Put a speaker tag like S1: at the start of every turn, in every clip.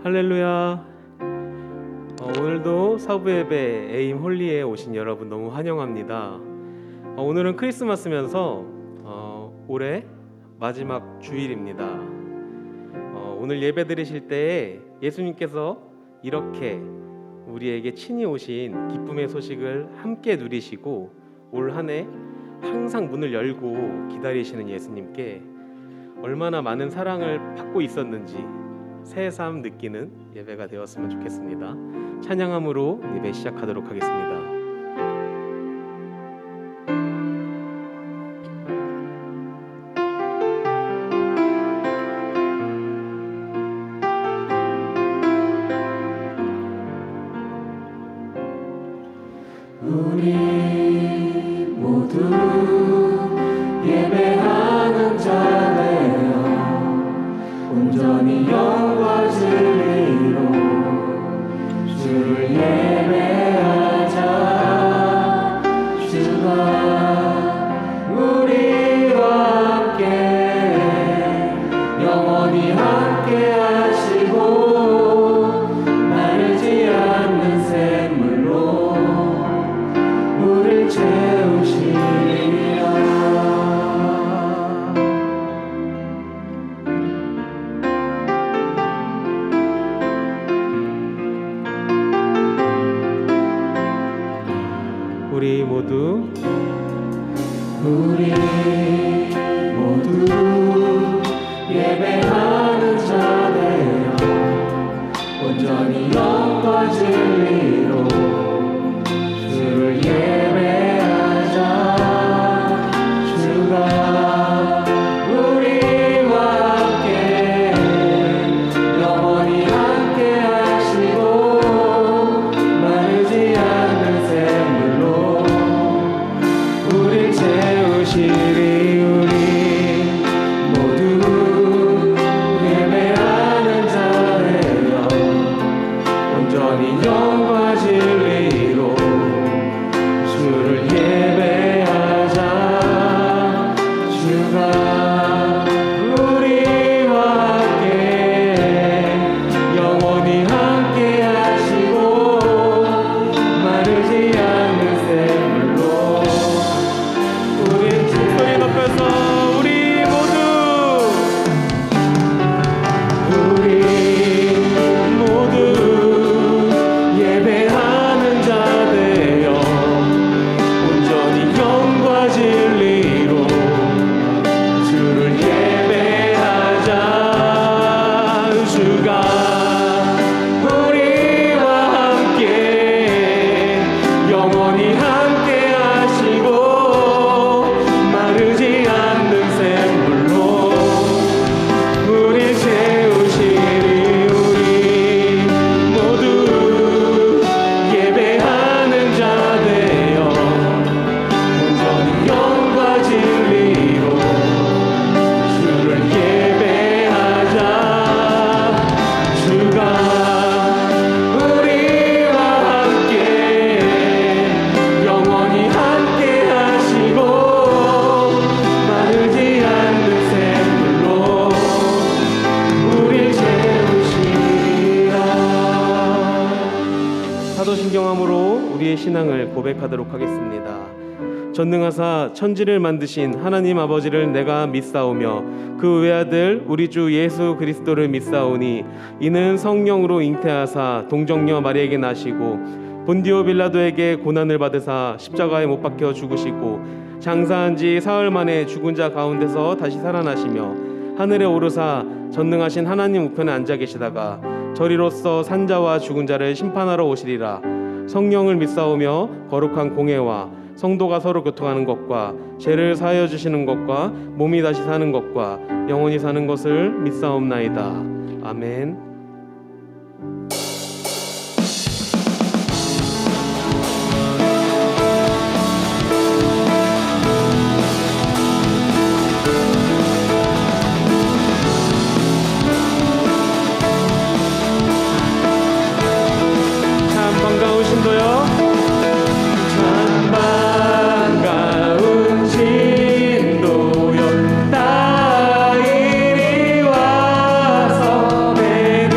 S1: 할렐루야. 오늘도 사부 예배 에임 홀리에 오신 여러분 너무 환영합니다. 오늘은 크리스마스면서 올해 마지막 주일입니다. 오늘 예배 드리실 때에 예수님께서 이렇게 우리에게 친히 오신 기쁨의 소식을 함께 누리시고 올 한 해 항상 문을 열고 기다리시는 예수님께 얼마나 많은 사랑을 받고 있었는지 새삼 느끼는 예배가 되었으면 좋겠습니다. 찬양함으로 예배 시작하도록 하겠습니다.
S2: 우리 모두 예배하는 자 되어 온전히 영과 진리로 주를 예배하자. 주가 우리와 함께 영원히 함께 하시고 마르지 않는 샘물로 우릴 채우시리라.
S1: 우리 모두
S2: 예배하는 자 되어 온전히 영과 진리로 주를 예배하자. 주가 우리와 함께 영원히 함께 하시고 마르지 않는 샘물로 우릴 채우시리. 우리 모두 예배하는 자 되어 온전히 영과 진리로 주를 예배하자. 주가 우리와 함께 영원히 함께 하시고 마르지 않는 샘물로 우리
S1: 소리 높여서 우리 모두
S2: 예배하는 자 되어 온전히 영과 진리로 주를 예배하자. 주가 우리와 함께 영원히 함께 하시고 마르지 않는 샘물로 우리 채우시리. 우리 모두 예배하는 자 되어 온전히 영과 진리로 주를 예배하자. 주가 우리와 함께 영원히 함께 하시고 마르지 않는 샘물로 우릴 채우시리라.
S1: 사도신경함으로 우리의 신앙을 고백하도록 하겠습니다. 전능하사 천지를 만드신 하나님 아버지를 내가 믿사오며 그 외아들 우리 주 예수 그리스도를 믿사오니 이는 성령으로 잉태하사 동정녀 마리에게 나시고 본디오 빌라도에게 고난을 받으사 십자가에 못 박혀 죽으시고 장사한 지 사흘 만에 죽은 자 가운데서 다시 살아나시며 하늘에 오르사 전능하신 하나님 우편에 앉아 계시다가 저리로서 산자와 죽은 자를 심판하러 오시리라. 성령을 믿사오며 거룩한 공회와 성도가 서로 교통하는 것과 죄를 사하여 주시는 것과 몸이 다시 사는 것과 영원히 사는 것을 믿사옵나이다. 아멘. 참 반가운 신도요.
S2: 참 반가운 신도여 다 이리 와서 내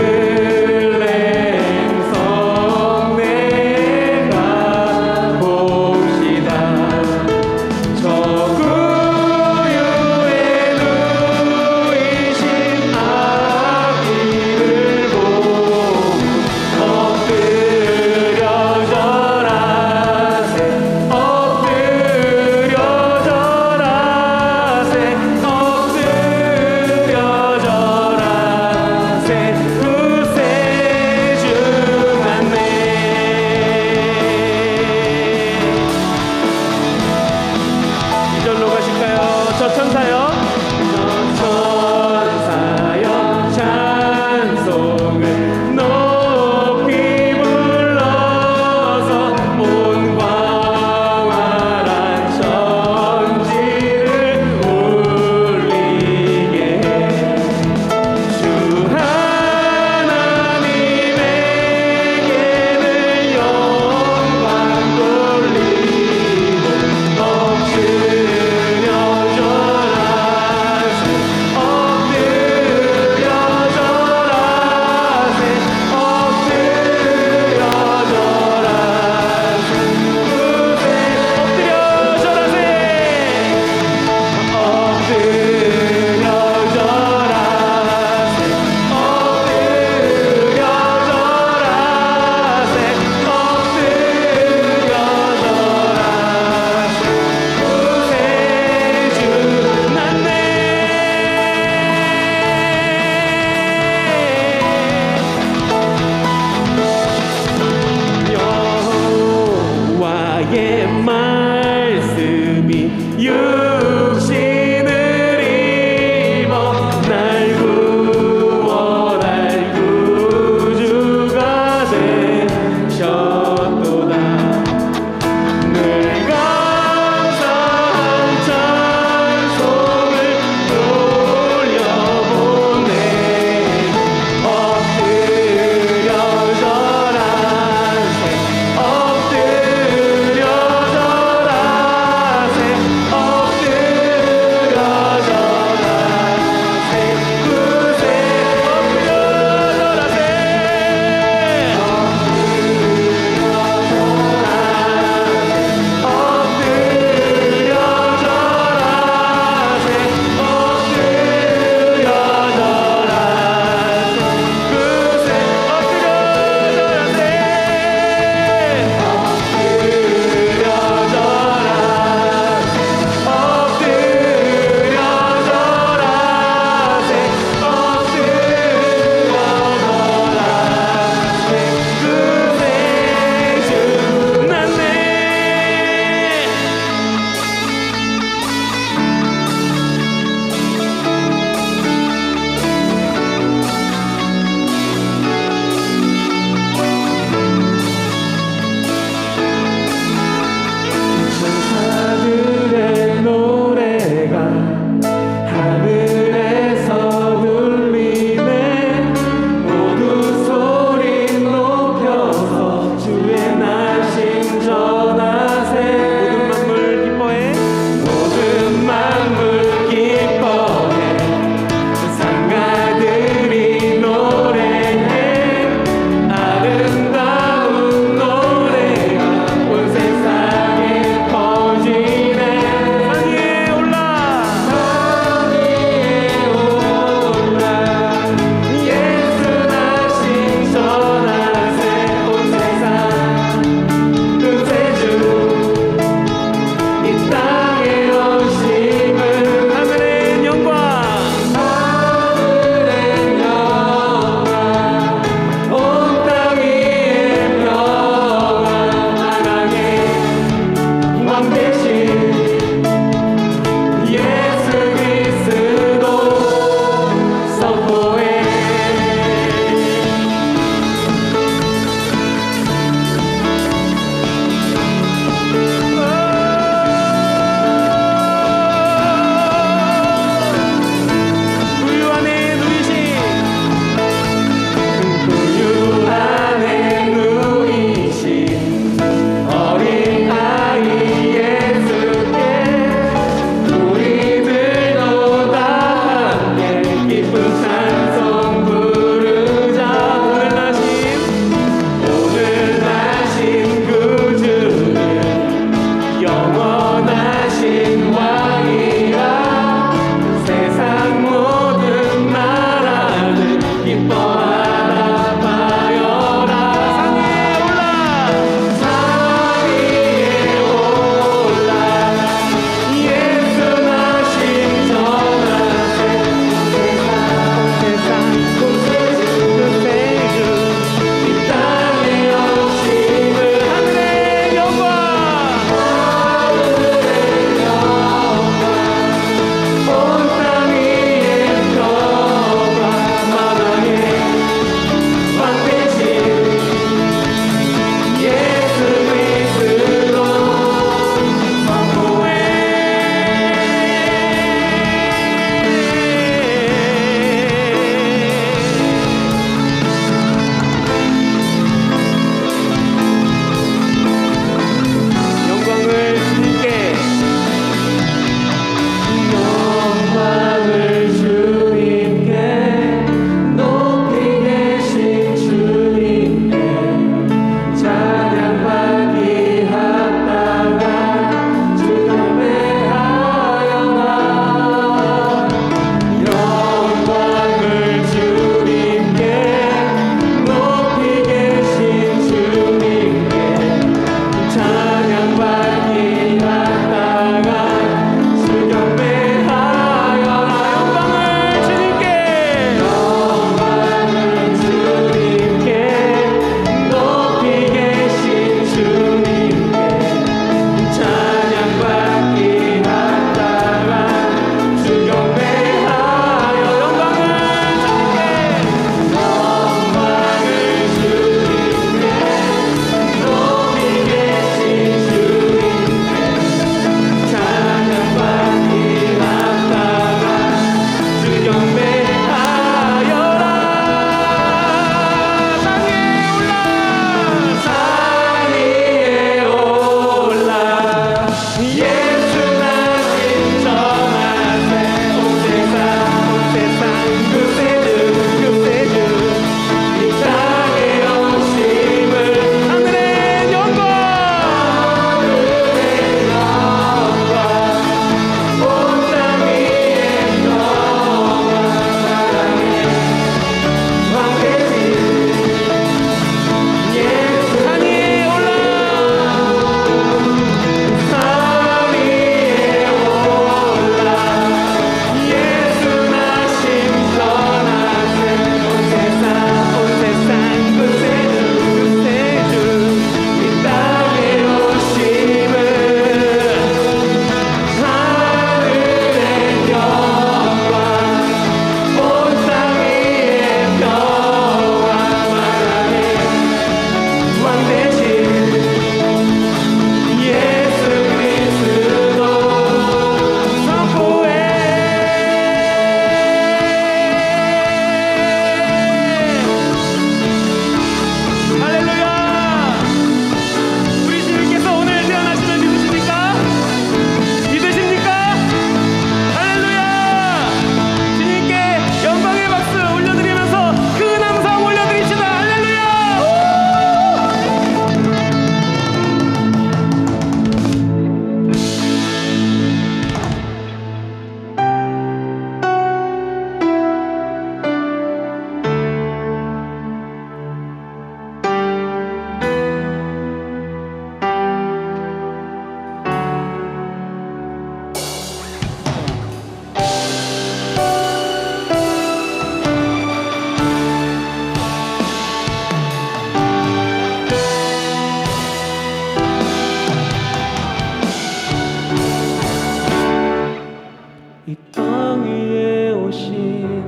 S1: 이 땅 위에 오신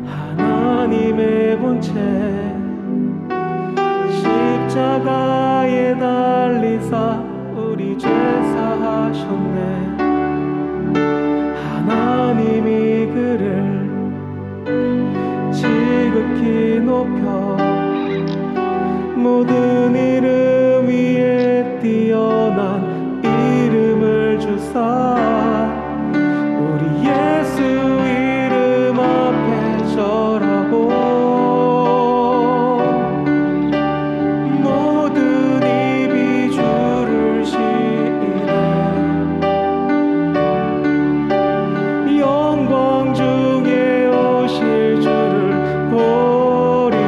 S1: 하나님의 본체 십자가에 달리사 우리 죄 사하셨네. 하나님이 그를 지극히 높여 모든 이름 위에 뛰어난 이름을 주사 우리 예수 이름 앞에 절하고 모든 입이 주를 시인해 영광 중에 오실 주를 보리라.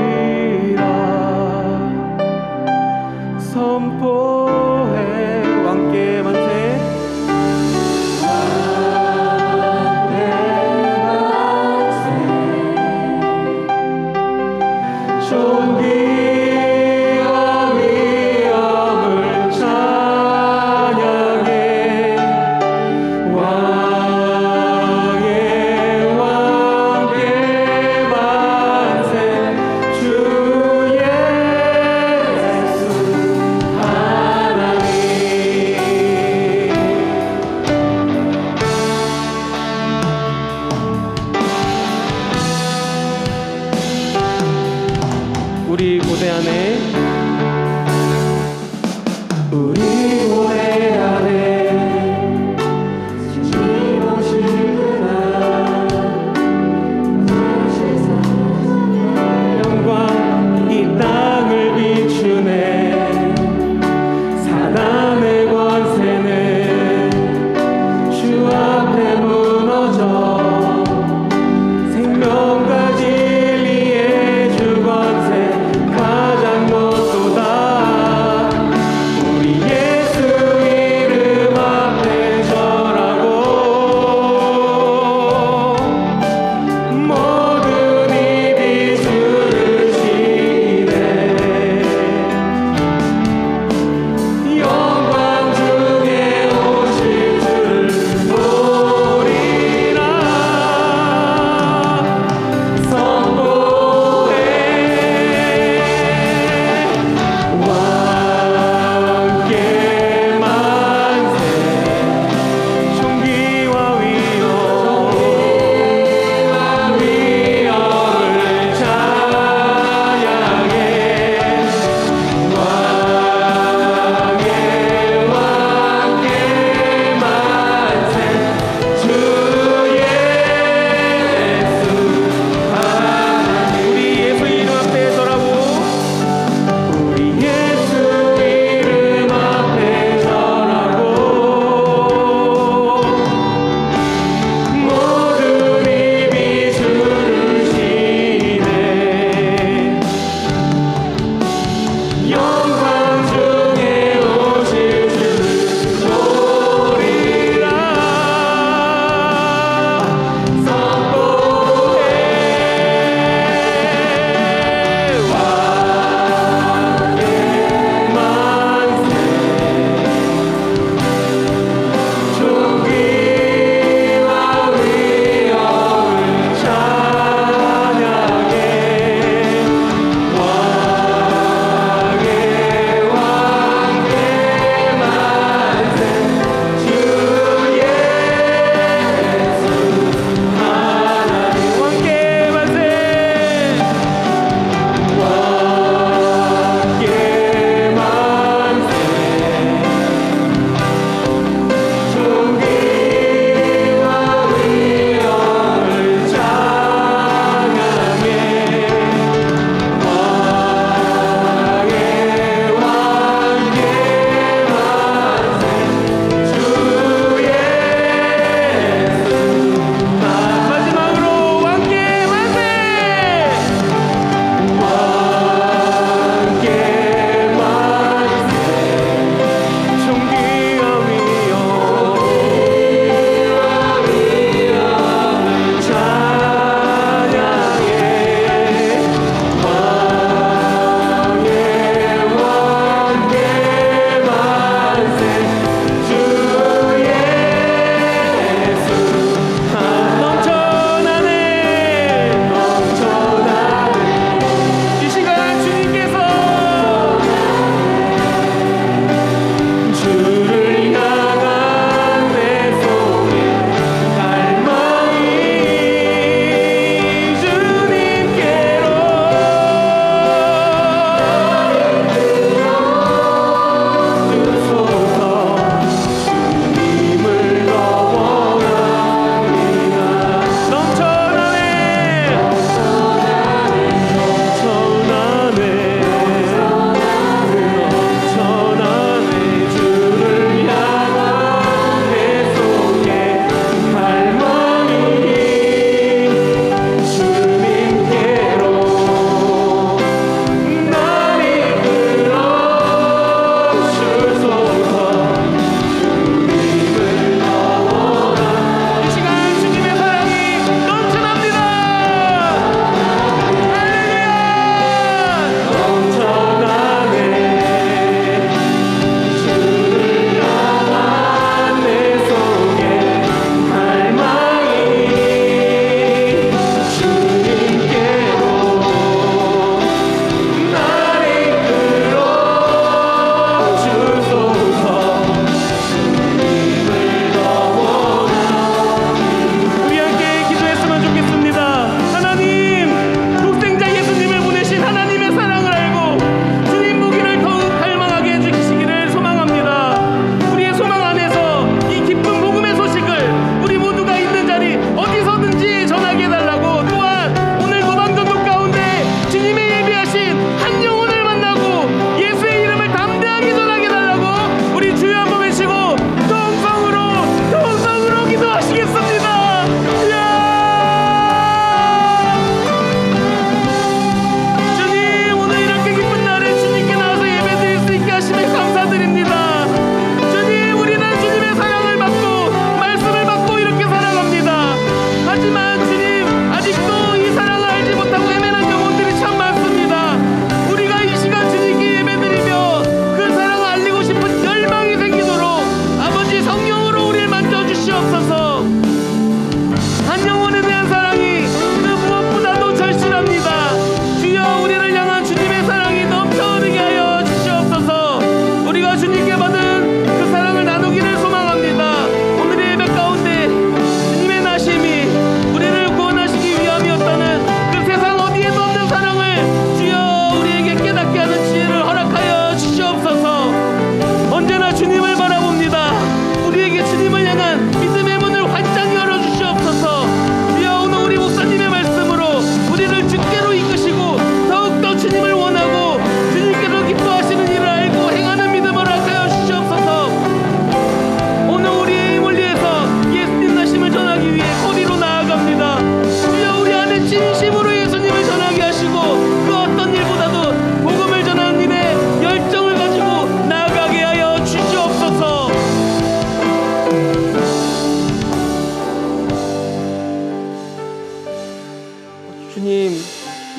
S1: 주님,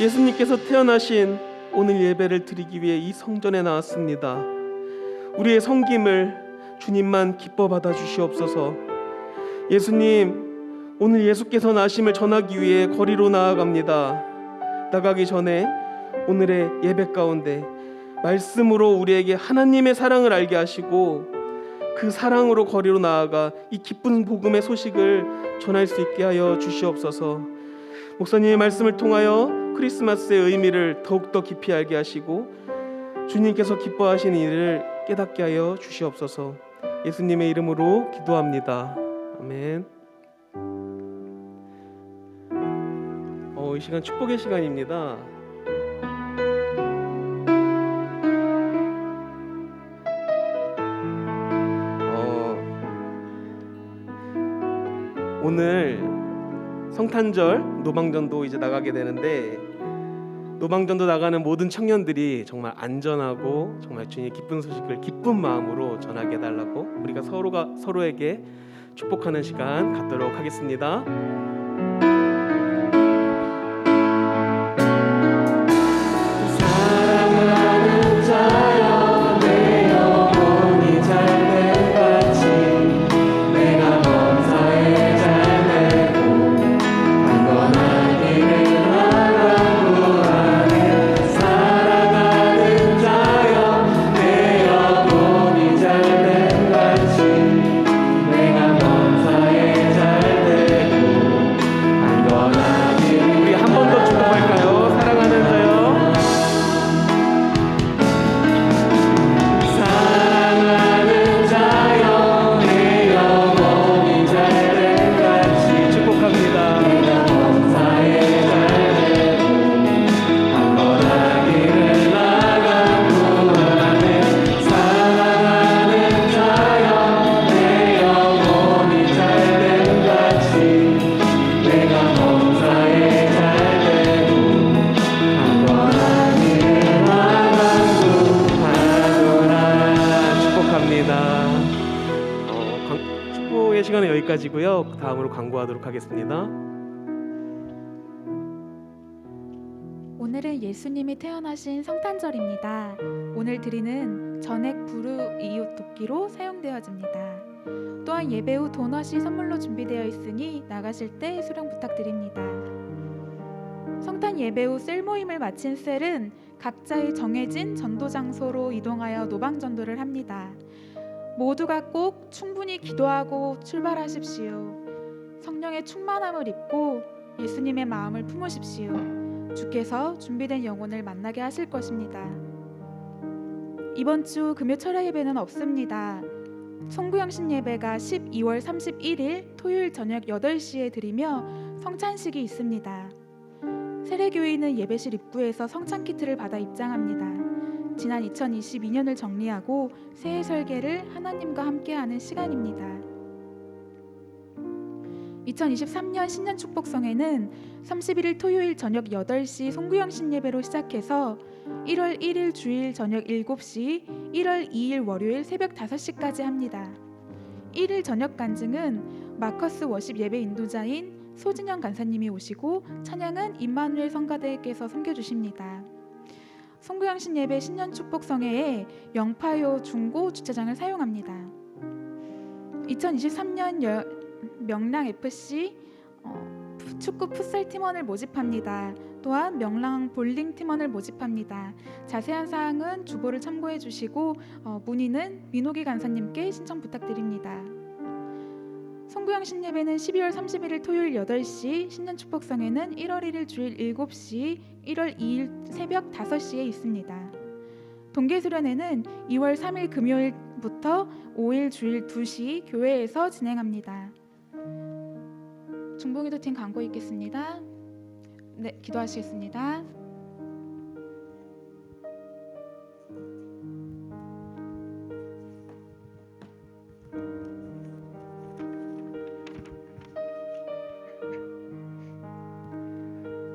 S1: 예수님께서 태어나신 오늘 예배를 드리기 위해 이 성전에 나왔습니다. 우리의 섬김을 주님만 기뻐 받아 주시옵소서. 예수님, 오늘 예수께서 나심을 전하기 위해 거리로 나아갑니다. 나가기 전에 오늘의 예배 가운데 말씀으로 우리에게 하나님의 사랑을 알게 하시고 그 사랑으로 거리로 나아가 이 기쁜 복음의 소식을 전할 수 있게 하여 주시옵소서. 목사님의 말씀을 통하여 크리스마스의 의미를 더욱더 깊이 알게 하시고 주님께서 기뻐하시는 일을 깨닫게 하여 주시옵소서. 예수님의 이름으로 기도합니다. 아멘. 이 시간 축복의 시간입니다. 오늘 성탄절 노방전도 이제 나가게 되는데, 노방전도 나가는 모든 청년들이 정말 안전하고 정말 주님의 기쁜 소식을 기쁜 마음으로 전하게 해달라고 우리가 서로가 서로에게 축복하는 시간 갖도록 하겠습니다.
S2: 사랑하는 자여 내 영혼이 잘된 같이 내가 범사에 잘되고 강건한 길을 나가고하네. 사랑하는 자여 내 영혼이 잘된 같이 내가 범사에 잘되고 강건한 길을
S1: 우리 한 번 더 축복할까요? 사랑하는 자요.
S2: 사랑하는 자여 내 영혼이 잘된 같이
S1: 축복합니다.
S2: 내가 범사에 잘되고 강건한 길을 나가고 하네. 사랑하는 자여 내 영혼이 잘된 같이 내가 범사에 잘되고 강건한 길을 나가고 하노라.
S1: 축복합니다. 축복의 시간은 여기까지고요. 다음으로 광고하도록 하겠습니다.
S3: 오늘은 예수님이 태어나신 성탄절입니다. 오늘 드리는 전액 부르 이웃 돕기로 사용되어집니다. 또한 예배 후 도넛이 선물로 준비되어 있으니 나가실 때 수령 부탁드립니다. 성탄 예배 후 셀 모임을 마친 셀은 각자의 정해진 전도 장소로 이동하여 노방 전도를 합니다. 모두가 꼭 충분히 기도하고 출발하십시오. 성령의 충만함을 입고 예수님의 마음을 품으십시오. 주께서 준비된 영혼을 만나게 하실 것입니다. 이번 주 금요 철야 예배는 없습니다. 송구영신 예배가 12월 31일 토요일 저녁 8시에 드리며 성찬식이 있습니다. 세례교인은 예배실 입구에서 성찬 키트를 받아 입장합니다. 지난 2022년을 정리하고 새해 설계를 하나님과 함께하는 시간입니다. 2023년 신년 축복성회는 31일 토요일 저녁 8시 송구영신 예배로 시작해서 1월 1일 주일 저녁 7시, 1월 2일 월요일 새벽 5시까지 합니다. 1일 저녁 간증은 마커스 워십 예배 인도자인 소진영 간사님이 오시고 찬양은 임마누엘 성가대께서 섬겨주십니다. 송구영신 예배 신년 축복성회에 명파효 중고 주차장을 사용합니다. 2023년 명랑FC 축구 풋살 팀원을 모집합니다. 또한 명랑 볼링 팀원을 모집합니다. 자세한 사항은 주보를 참고해 주시고 문의는 민호기 간사님께 신청 부탁드립니다. 송구영신 예배는 12월 31일 토요일 8시, 신년 축복성회는 1월 1일 주일 7시, 1월 2일 새벽 5시에 있습니다. 동계수련회는 2월 3일 금요일부터 5일 주일 2시 교회에서 진행합니다. 중봉기도 팀 광고 있겠습니다. 네, 기도하시겠습니다.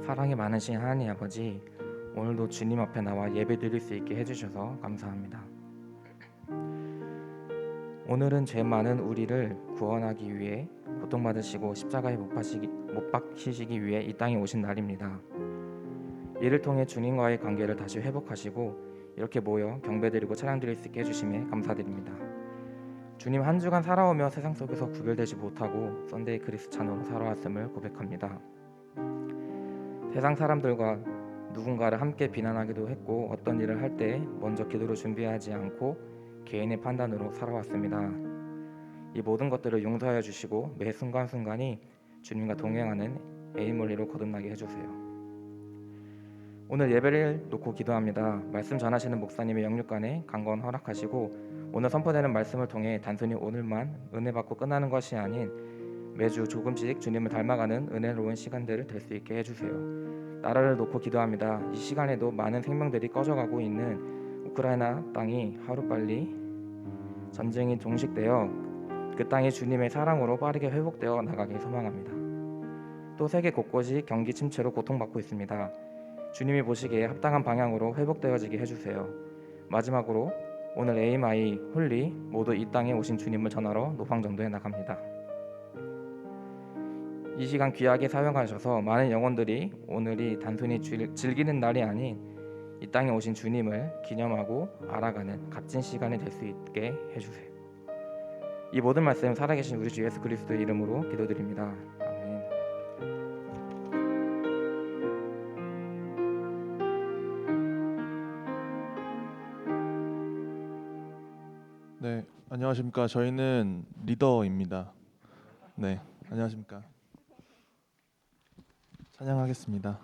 S4: 사랑이 많으신 하나님 아버지, 오늘도 주님 앞에 나와 예배 드릴 수 있게 해주셔서 감사합니다. 오늘은 죄 많은 우리를 구원하기 위해 고통받으시고 십자가에 못 박히시기 위해 이 땅에 오신 날입니다. 이를 통해 주님과의 관계를 다시 회복하시고 이렇게 모여 경배드리고 찬양드릴 수 있게 해주심에 감사드립니다. 주님 한 주간 살아오며 세상 속에서 구별되지 못하고 썬데이 크리스찬으로 살아왔음을 고백합니다. 세상 사람들과 누군가를 함께 비난하기도 했고 어떤 일을 할 때 먼저 기도로 준비하지 않고 개인의 판단으로 살아왔습니다. 이 모든 것들을 용서하여 주시고 매 순간순간이 주님과 동행하는 에이몰리로 거듭나게 해주세요. 오늘 예배를 놓고 기도합니다. 말씀 전하시는 목사님의 영육간에 강건 허락하시고 오늘 선포되는 말씀을 통해 단순히 오늘만 은혜 받고 끝나는 것이 아닌 매주 조금씩 주님을 닮아가는 은혜로운 시간들을 될 수 있게 해주세요. 나라를 놓고 기도합니다. 이 시간에도 많은 생명들이 꺼져가고 있는 우크라이나 땅이 하루빨리 전쟁이 종식되어 그 땅이 주님의 사랑으로 빠르게 회복되어 나가길 소망합니다. 또 세계 곳곳이 경기 침체로 고통받고 있습니다. 주님이 보시기에 합당한 방향으로 회복되어지게 해주세요. 마지막으로 오늘 AMI 홀리 모두 이 땅에 오신 주님을 전하러 노방전도에 나갑니다. 이 시간 귀하게 사용하셔서 많은 영혼들이 오늘이 단순히 즐기는 날이 아닌 이 땅에 오신 주님을 기념하고 알아가는 값진 시간이 될 수 있게 해주세요. 이 모든 말씀 살아계신 우리 주 예수 그리스도의 이름으로 기도드립니다. 아멘.
S2: 네, 안녕하십니까. 저희는 리더입니다. 네, 안녕하십니까. 찬양하겠습니다.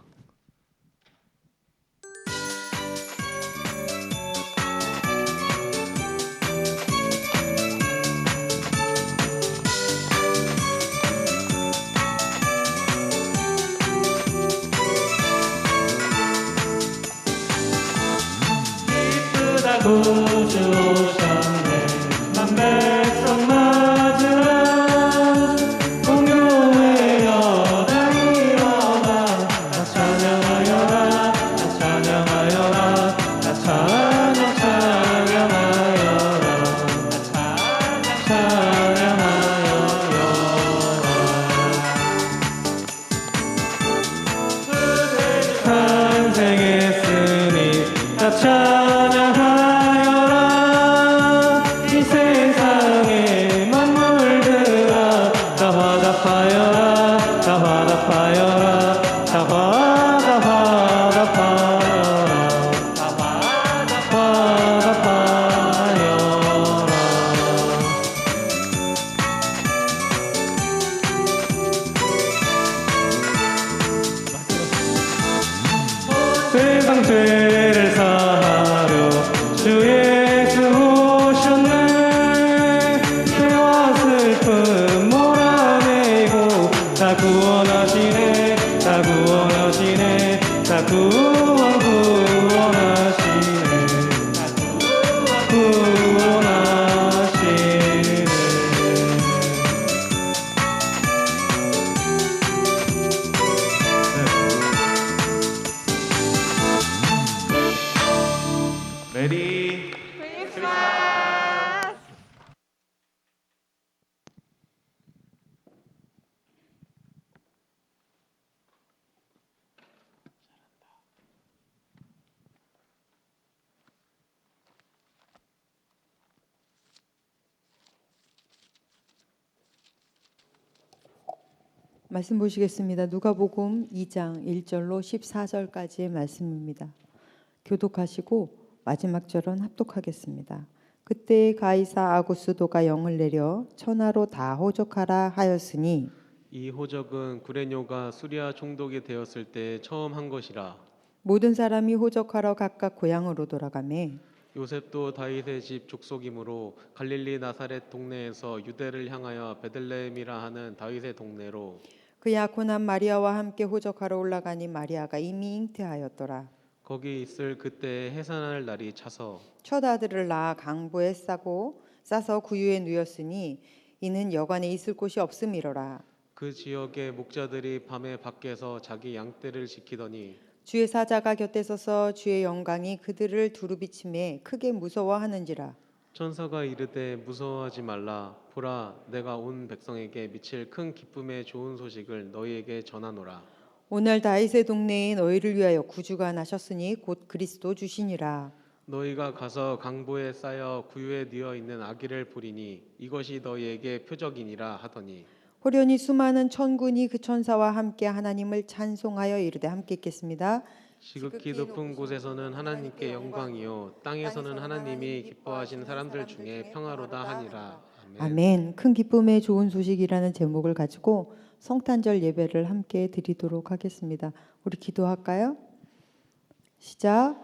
S5: 구주 오셨네 만 백성 맞으라 공효의 여당 일어나 다 찬양하여라 다 찬양하여라 다 찬양하여라 다 찬양하여라 탄생했으니 다 찬양하여라 이 세상의 만물들아 다 화답하여라 다 화답하여라 다 화답하여라 다 화답하여라 세상 죄를 사하려 주 예수 오셨네 죄와 슬픔 몰아내고 다 구원하시네 다 구원하시네 다 구원하시네 구원하시네
S1: 메리
S6: 말씀 보시겠습니다. 누가복음 2장 1절로 14절까지의 말씀입니다. 교독하시고 마지막 절은 합독하겠습니다. 그때 가이사 아구스도가 영을 내려 천하로 다 호적하라 하였으니
S1: 이 호적은 구레뇨가 수리아 총독이 되었을 때 처음 한 것이라.
S6: 모든 사람이 호적하러 각각 고향으로 돌아가매
S1: 요셉도 다윗의 집 족속이므로 갈릴리 나사렛 동네에서 유대를 향하여 베들레헴이라 하는 다윗의 동네로
S6: 그 약혼한 마리아와 함께 호적하러 올라가니 마리아가 이미 잉태하였더라.
S1: 거기 있을 그때 해산할 날이 차서
S6: 첫 아들을 낳아 강보에 싸서 구유에 누였으니 이는 여관에 있을 곳이 없음이로라.
S1: 그 지역의 목자들이 밤에 밖에서 자기 양떼를 지키더니
S6: 주의 사자가 곁에 서서 주의 영광이 그들을 두루비침에 크게 무서워하는지라.
S1: 천사가 이르되 무서워하지 말라. 보라, 내가 온 백성에게 미칠 큰 기쁨의 좋은 소식을 너희에게 전하노라.
S6: 오늘 다윗의 동네에 너희를 위하여 구주가 나셨으니 곧 그리스도 주시니라.
S1: 너희가 가서 강보에 쌓여 구유에 뉘어 있는 아기를 보리니 이것이 너희에게 표적이니라 하더니
S6: 호련히 수많은 천군이 그 천사와 함께 하나님을 찬송하여 이르되 함께 읽겠습니다.
S1: 지극히 높은 곳에서는 하나님께 영광이요 땅에서는 하나님이 기뻐하신 사람들 중에 평화로다 하니라. 아멘.
S6: 아멘. 큰 기쁨의 좋은 소식이라는 제목을 가지고 성탄절 예배를 함께 드리도록 하겠습니다. 우리 기도할까요? 시작.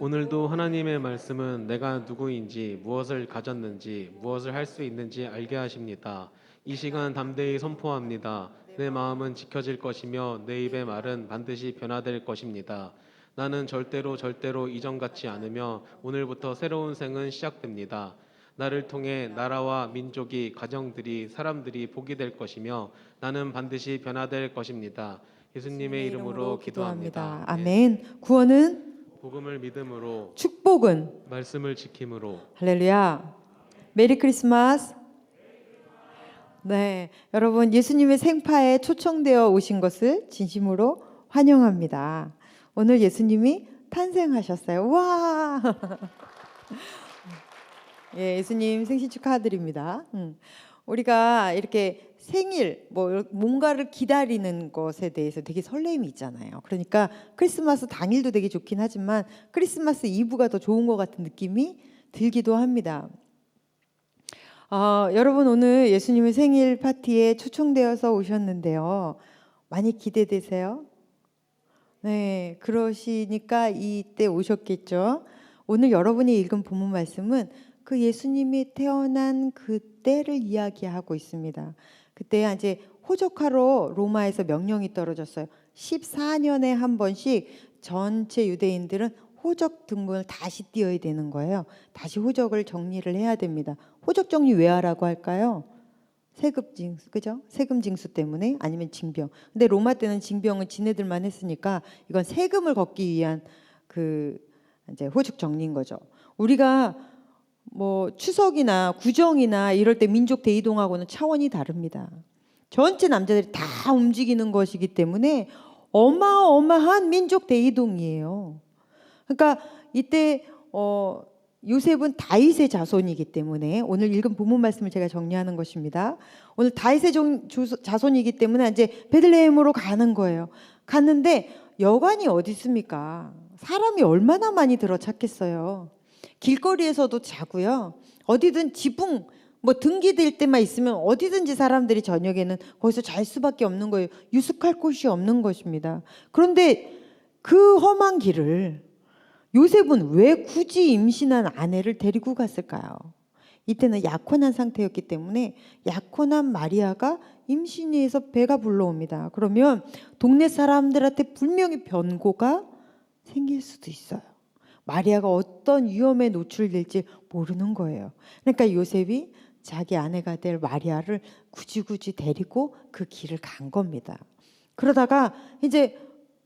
S1: 오늘도 하나님의 말씀은 내가 누구인지 무엇을 가졌는지 무엇을 할 수 있는지 알게 하십니다. 이 시간 담대히 선포합니다. 내 마음은 지켜질 것이며 내 입의 말은 반드시 변화될 것입니다. 나는 절대로 이전 같지 않으며 오늘부터 새로운 생은 시작됩니다. 나를 통해 나라와 민족이, 가정들이, 사람들이 복이 될 것이며 나는 반드시 변화될 것입니다. 예수님의 이름으로 기도합니다.
S6: 아멘. 구원은,
S1: 복음을 믿음으로,
S6: 축복은,
S1: 말씀을 지킴으로.
S6: 할렐루야. 메리 크리스마스. 네, 여러분 예수님의 생파에 초청되어 오신 것을 진심으로 환영합니다. 오늘 예수님이 탄생하셨어요. 와! 예, 예수님 생신 축하드립니다. 우리가 이렇게 생일 뭔가를 기다리는 것에 대해서 되게 설렘이 있잖아요. 그러니까 크리스마스 당일도 되게 좋긴 하지만 크리스마스 이브가 더 좋은 것 같은 느낌이 들기도 합니다. 여러분 오늘 예수님의 생일 파티에 초청되어서 오셨는데요. 많이 기대되세요? 네, 그러시니까 이때 오셨겠죠. 오늘 여러분이 읽은 본문 말씀은 그 예수님이 태어난 그때를 이야기하고 있습니다. 그때 이제 호적하러 로마에서 명령이 떨어졌어요. 14년에 한 번씩 전체 유대인들은 호적 등본을 다시 띄어야 되는 거예요. 다시 호적을 정리를 해야 됩니다. 호적 정리 왜 하라고 할까요? 세금 징수, 그죠? 세금 징수 때문에 아니면 징병. 근데 로마 때는 징병은 지네들만 했으니까 이건 세금을 걷기 위한 그 이제 호적 정리인 거죠. 우리가 추석이나 구정이나 이럴 때 민족 대이동하고는 차원이 다릅니다. 전체 남자들이 다 움직이는 것이기 때문에 어마어마한 민족 대이동이에요. 그러니까 이때 요셉은 다윗의 자손이기 때문에 오늘 읽은 본문 말씀을 제가 정리하는 것입니다. 오늘 다윗의 자손이기 때문에 이제 베들레헴으로 가는 거예요. 갔는데 여관이 어디 있습니까? 사람이 얼마나 많이 들어찼겠어요. 길거리에서도 자고요. 어디든 지붕 등기될 때만 있으면 어디든지 사람들이 저녁에는 거기서 잘 수밖에 없는 거예요. 유숙할 곳이 없는 것입니다. 그런데 그 험한 길을 요셉은 왜 굳이 임신한 아내를 데리고 갔을까요? 이때는 약혼한 상태였기 때문에 약혼한 마리아가 임신이 해서 배가 불러옵니다. 그러면 동네 사람들한테 분명히 변고가 생길 수도 있어요. 마리아가 어떤 위험에 노출될지 모르는 거예요. 그러니까 요셉이 자기 아내가 될 마리아를 굳이 데리고 그 길을 간 겁니다. 그러다가 이제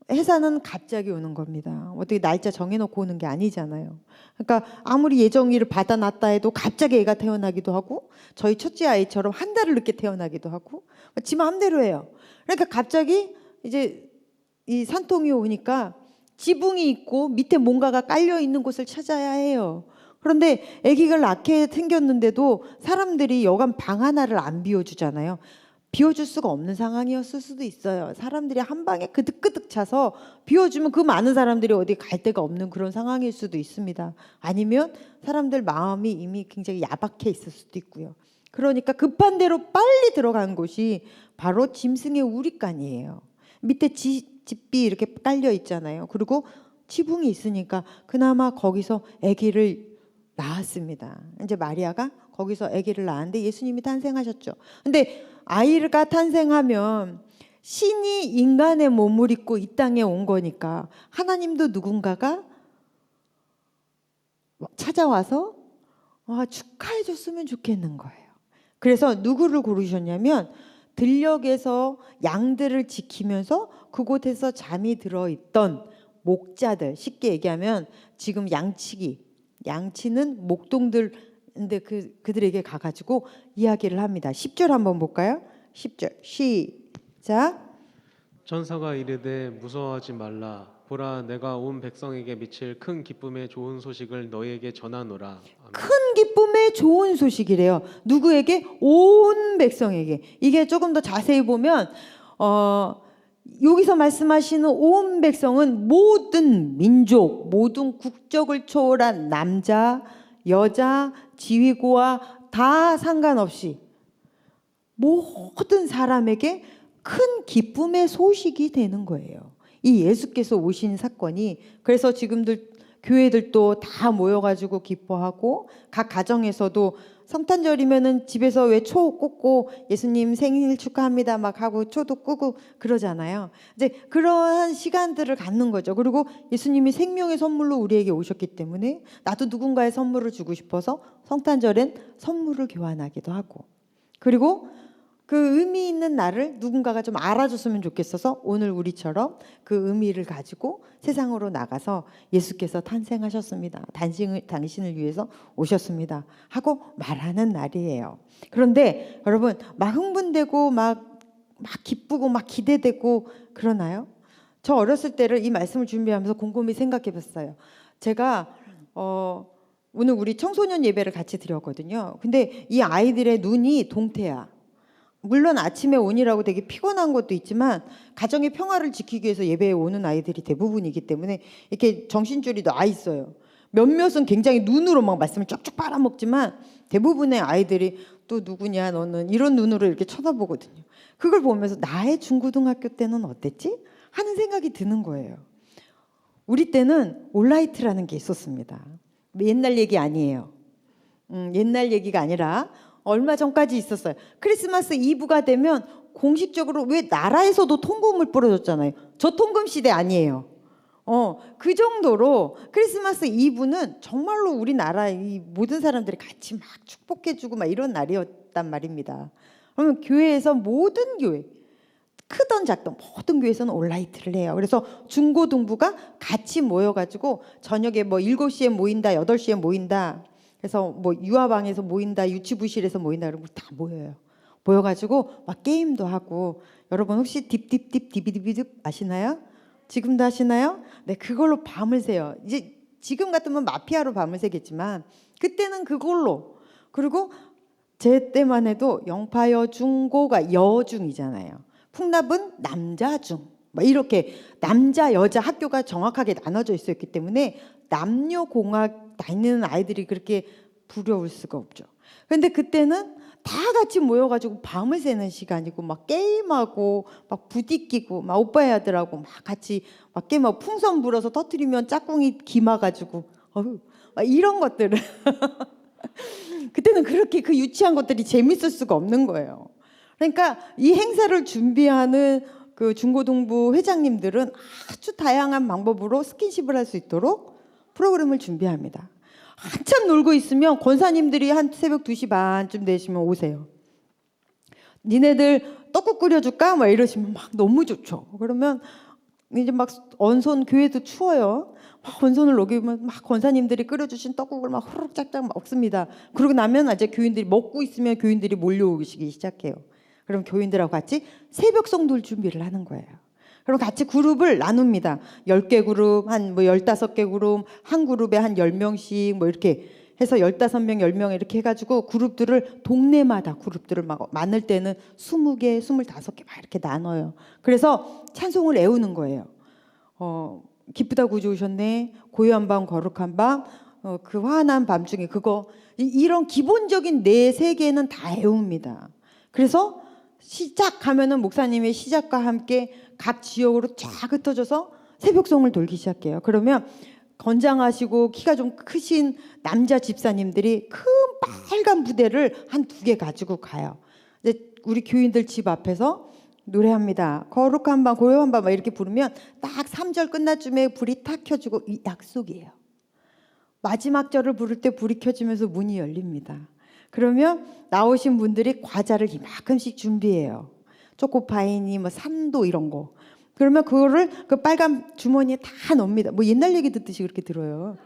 S6: 해산은 갑자기 오는 겁니다. 어떻게 날짜 정해놓고 오는 게 아니잖아요. 그러니까 아무리 예정일을 받아놨다 해도 갑자기 애가 태어나기도 하고 저희 첫째 아이처럼 한 달을 늦게 태어나기도 하고 지 마음대로 해요. 그러니까 갑자기 이제 이 산통이 오니까 지붕이 있고 밑에 뭔가가 깔려 있는 곳을 찾아야 해요. 그런데 아기가 낳게 생겼는데도 사람들이 여간 방 하나를 안 비워주잖아요. 비워줄 수가 없는 상황이었을 수도 있어요. 사람들이 한 방에 그득그득 차서 비워주면 그 많은 사람들이 어디 갈 데가 없는 그런 상황일 수도 있습니다. 아니면 사람들 마음이 이미 굉장히 야박해 있을 수도 있고요. 그러니까 급한 대로 빨리 들어간 곳이 바로 짐승의 우리간이에요. 밑에 집비 이렇게 깔려 있잖아요. 그리고 지붕이 있으니까 그나마 거기서 아기를 낳았습니다. 이제 마리아가 거기서 아기를 낳았는데 예수님이 탄생하셨죠. 근데 아이가 탄생하면 신이 인간의 몸을 입고 이 땅에 온 거니까 하나님도 누군가가 찾아와서 축하해 줬으면 좋겠는 거예요. 그래서 누구를 고르셨냐면 들녘에서 양들을 지키면서 그곳에서 잠이 들어있던 목자들, 쉽게 얘기하면 지금 양치는 목동들 근데 그들에게 가가지고 이야기를 합니다. 10절 한번 볼까요? 10절 시작.
S1: 천사가 이르되 무서워하지 말라. 보라, 내가 온 백성에게 미칠 큰 기쁨의 좋은 소식을 너희에게 전하노라. 아멘.
S6: 큰 기쁨의 좋은 소식이래요. 누구에게? 온 백성에게. 이게 조금 더 자세히 보면 여기서 말씀하시는 온 백성은 모든 민족, 모든 국적을 초월한 남자, 여자, 지위고와 다 상관없이 모든 사람에게 큰 기쁨의 소식이 되는 거예요. 이 예수께서 오신 사건이. 그래서 지금들 교회들도 다 모여가지고 기뻐하고, 각 가정에서도 성탄절이면은 집에서 왜 초 꽂고 예수님 생일 축하합니다 막 하고 초도 끄고 그러잖아요. 이제 그러한 시간들을 갖는 거죠. 그리고 예수님이 생명의 선물로 우리에게 오셨기 때문에 나도 누군가의 선물을 주고 싶어서 성탄절엔 선물을 교환하기도 하고, 그리고 그 의미 있는 날을 누군가가 좀 알아줬으면 좋겠어서 오늘 우리처럼 그 의미를 가지고 세상으로 나가서 예수께서 탄생하셨습니다. 당신을 위해서 오셨습니다. 하고 말하는 날이에요. 그런데 여러분, 막 흥분되고 막 기쁘고 막 기대되고 그러나요? 저 어렸을 때를 이 말씀을 준비하면서 곰곰이 생각해 봤어요. 제가 오늘 우리 청소년 예배를 같이 드렸거든요. 근데 이 아이들의 눈이 동태야. 물론 아침에 오니라고 되게 피곤한 것도 있지만 가정의 평화를 지키기 위해서 예배에 오는 아이들이 대부분이기 때문에 이렇게 정신줄이 나 있어요. 몇몇은 굉장히 눈으로 막 말씀을 쪽쪽 빨아먹지만 대부분의 아이들이 또 누구냐 너는 이런 눈으로 이렇게 쳐다보거든요. 그걸 보면서 나의 중고등학교 때는 어땠지? 하는 생각이 드는 거예요. 우리 때는 올라이트라는 게 있었습니다. 옛날 얘기 아니에요. 옛날 얘기가 아니라 얼마 전까지 있었어요. 크리스마스 이브가 되면 공식적으로, 왜 나라에서도 통금을 뿌려줬잖아요. 저 통금 시대 아니에요. 그 정도로 크리스마스 이브는 정말로 우리나라 이 모든 사람들이 같이 막 축복해주고 막 이런 날이었단 말입니다. 그러면 교회에서 모든 교회, 크던 작던 모든 교회에서는 올라이트를 해요. 그래서 중고등부가 같이 모여가지고 저녁에 뭐 7시에 모인다, 8시에 모인다. 그래서 뭐 유아방에서 모인다, 유치부실에서 모인다, 그러면 다 모여요. 모여가지고 막 게임도 하고. 여러분 혹시 딥딥딥 디비디비딥 아시나요? 지금도 하시나요? 네, 그걸로 밤을 새요. 이제 지금 같으면 마피아로 밤을 새겠지만 그때는 그걸로. 그리고 제 때만 해도 영파여 중고가 여중이잖아요. 풍납은 남자중. 막 이렇게 남자 여자 학교가 정확하게 나눠져 있었기 때문에 남녀공학 다니는 아이들이 그렇게 두려울 수가 없죠. 그런데 그때는 다 같이 모여가지고 밤을 새는 시간이고 막 게임하고 막 부딪히고 막 오빠의 아들하고 막 같이 막 게임하고 풍선 불어서 터뜨리면 짝꿍이 기마가지고 막 이런 것들을 그때는 그렇게 그 유치한 것들이 재밌을 수가 없는 거예요. 그러니까 이 행사를 준비하는 그 중고등부 회장님들은 아주 다양한 방법으로 스킨십을 할 수 있도록 프로그램을 준비합니다. 한참 놀고 있으면 권사님들이 한 새벽 2시 반쯤 되시면 오세요. 니네들 떡국 끓여줄까? 막 이러시면 막 너무 좋죠. 그러면 이제 막 언손, 교회도 추워요. 막 언손을 녹이면 막 권사님들이 끓여주신 떡국을 막 후루룩 짝짝 먹습니다. 그러고 나면 이제 교인들이 먹고 있으면 교인들이 몰려오기 시작해요. 그럼 교인들하고 같이 새벽 성도를 준비를 하는 거예요. 그럼 같이 그룹을 나눕니다. 10개 그룹, 한 뭐 15개 그룹, 한 그룹에 한 10명씩 뭐 이렇게 해서 15명, 10명 이렇게 해가지고 그룹들을 동네마다 그룹들을 막 많을 때는 20개, 25개 막 이렇게 나눠요. 그래서 찬송을 애우는 거예요. 기쁘다 구주 오셨네, 고요한 밤, 거룩한 밤, 그 환한 밤중에 그거 이런 기본적인 4-3개는 다 애웁니다. 그래서 시작하면은 목사님의 시작과 함께 각 지역으로 쫙 흩어져서 새벽송을 돌기 시작해요. 그러면 건장하시고 키가 좀 크신 남자 집사님들이 큰 빨간 부대를 한 2개 가지고 가요. 이제 우리 교인들 집 앞에서 노래합니다. 거룩한 밤, 고요한 밤 이렇게 부르면 딱 3절 끝나쯤에 불이 탁 켜지고 이 약속이에요. 마지막 절을 부를 때 불이 켜지면서 문이 열립니다. 그러면 나오신 분들이 과자를 이만큼씩 준비해요. 초코파이니 뭐 산도 이런 거. 그러면 그거를 그 빨간 주머니에 다 넣습니다. 뭐 옛날 얘기 듣듯이 그렇게 들어요.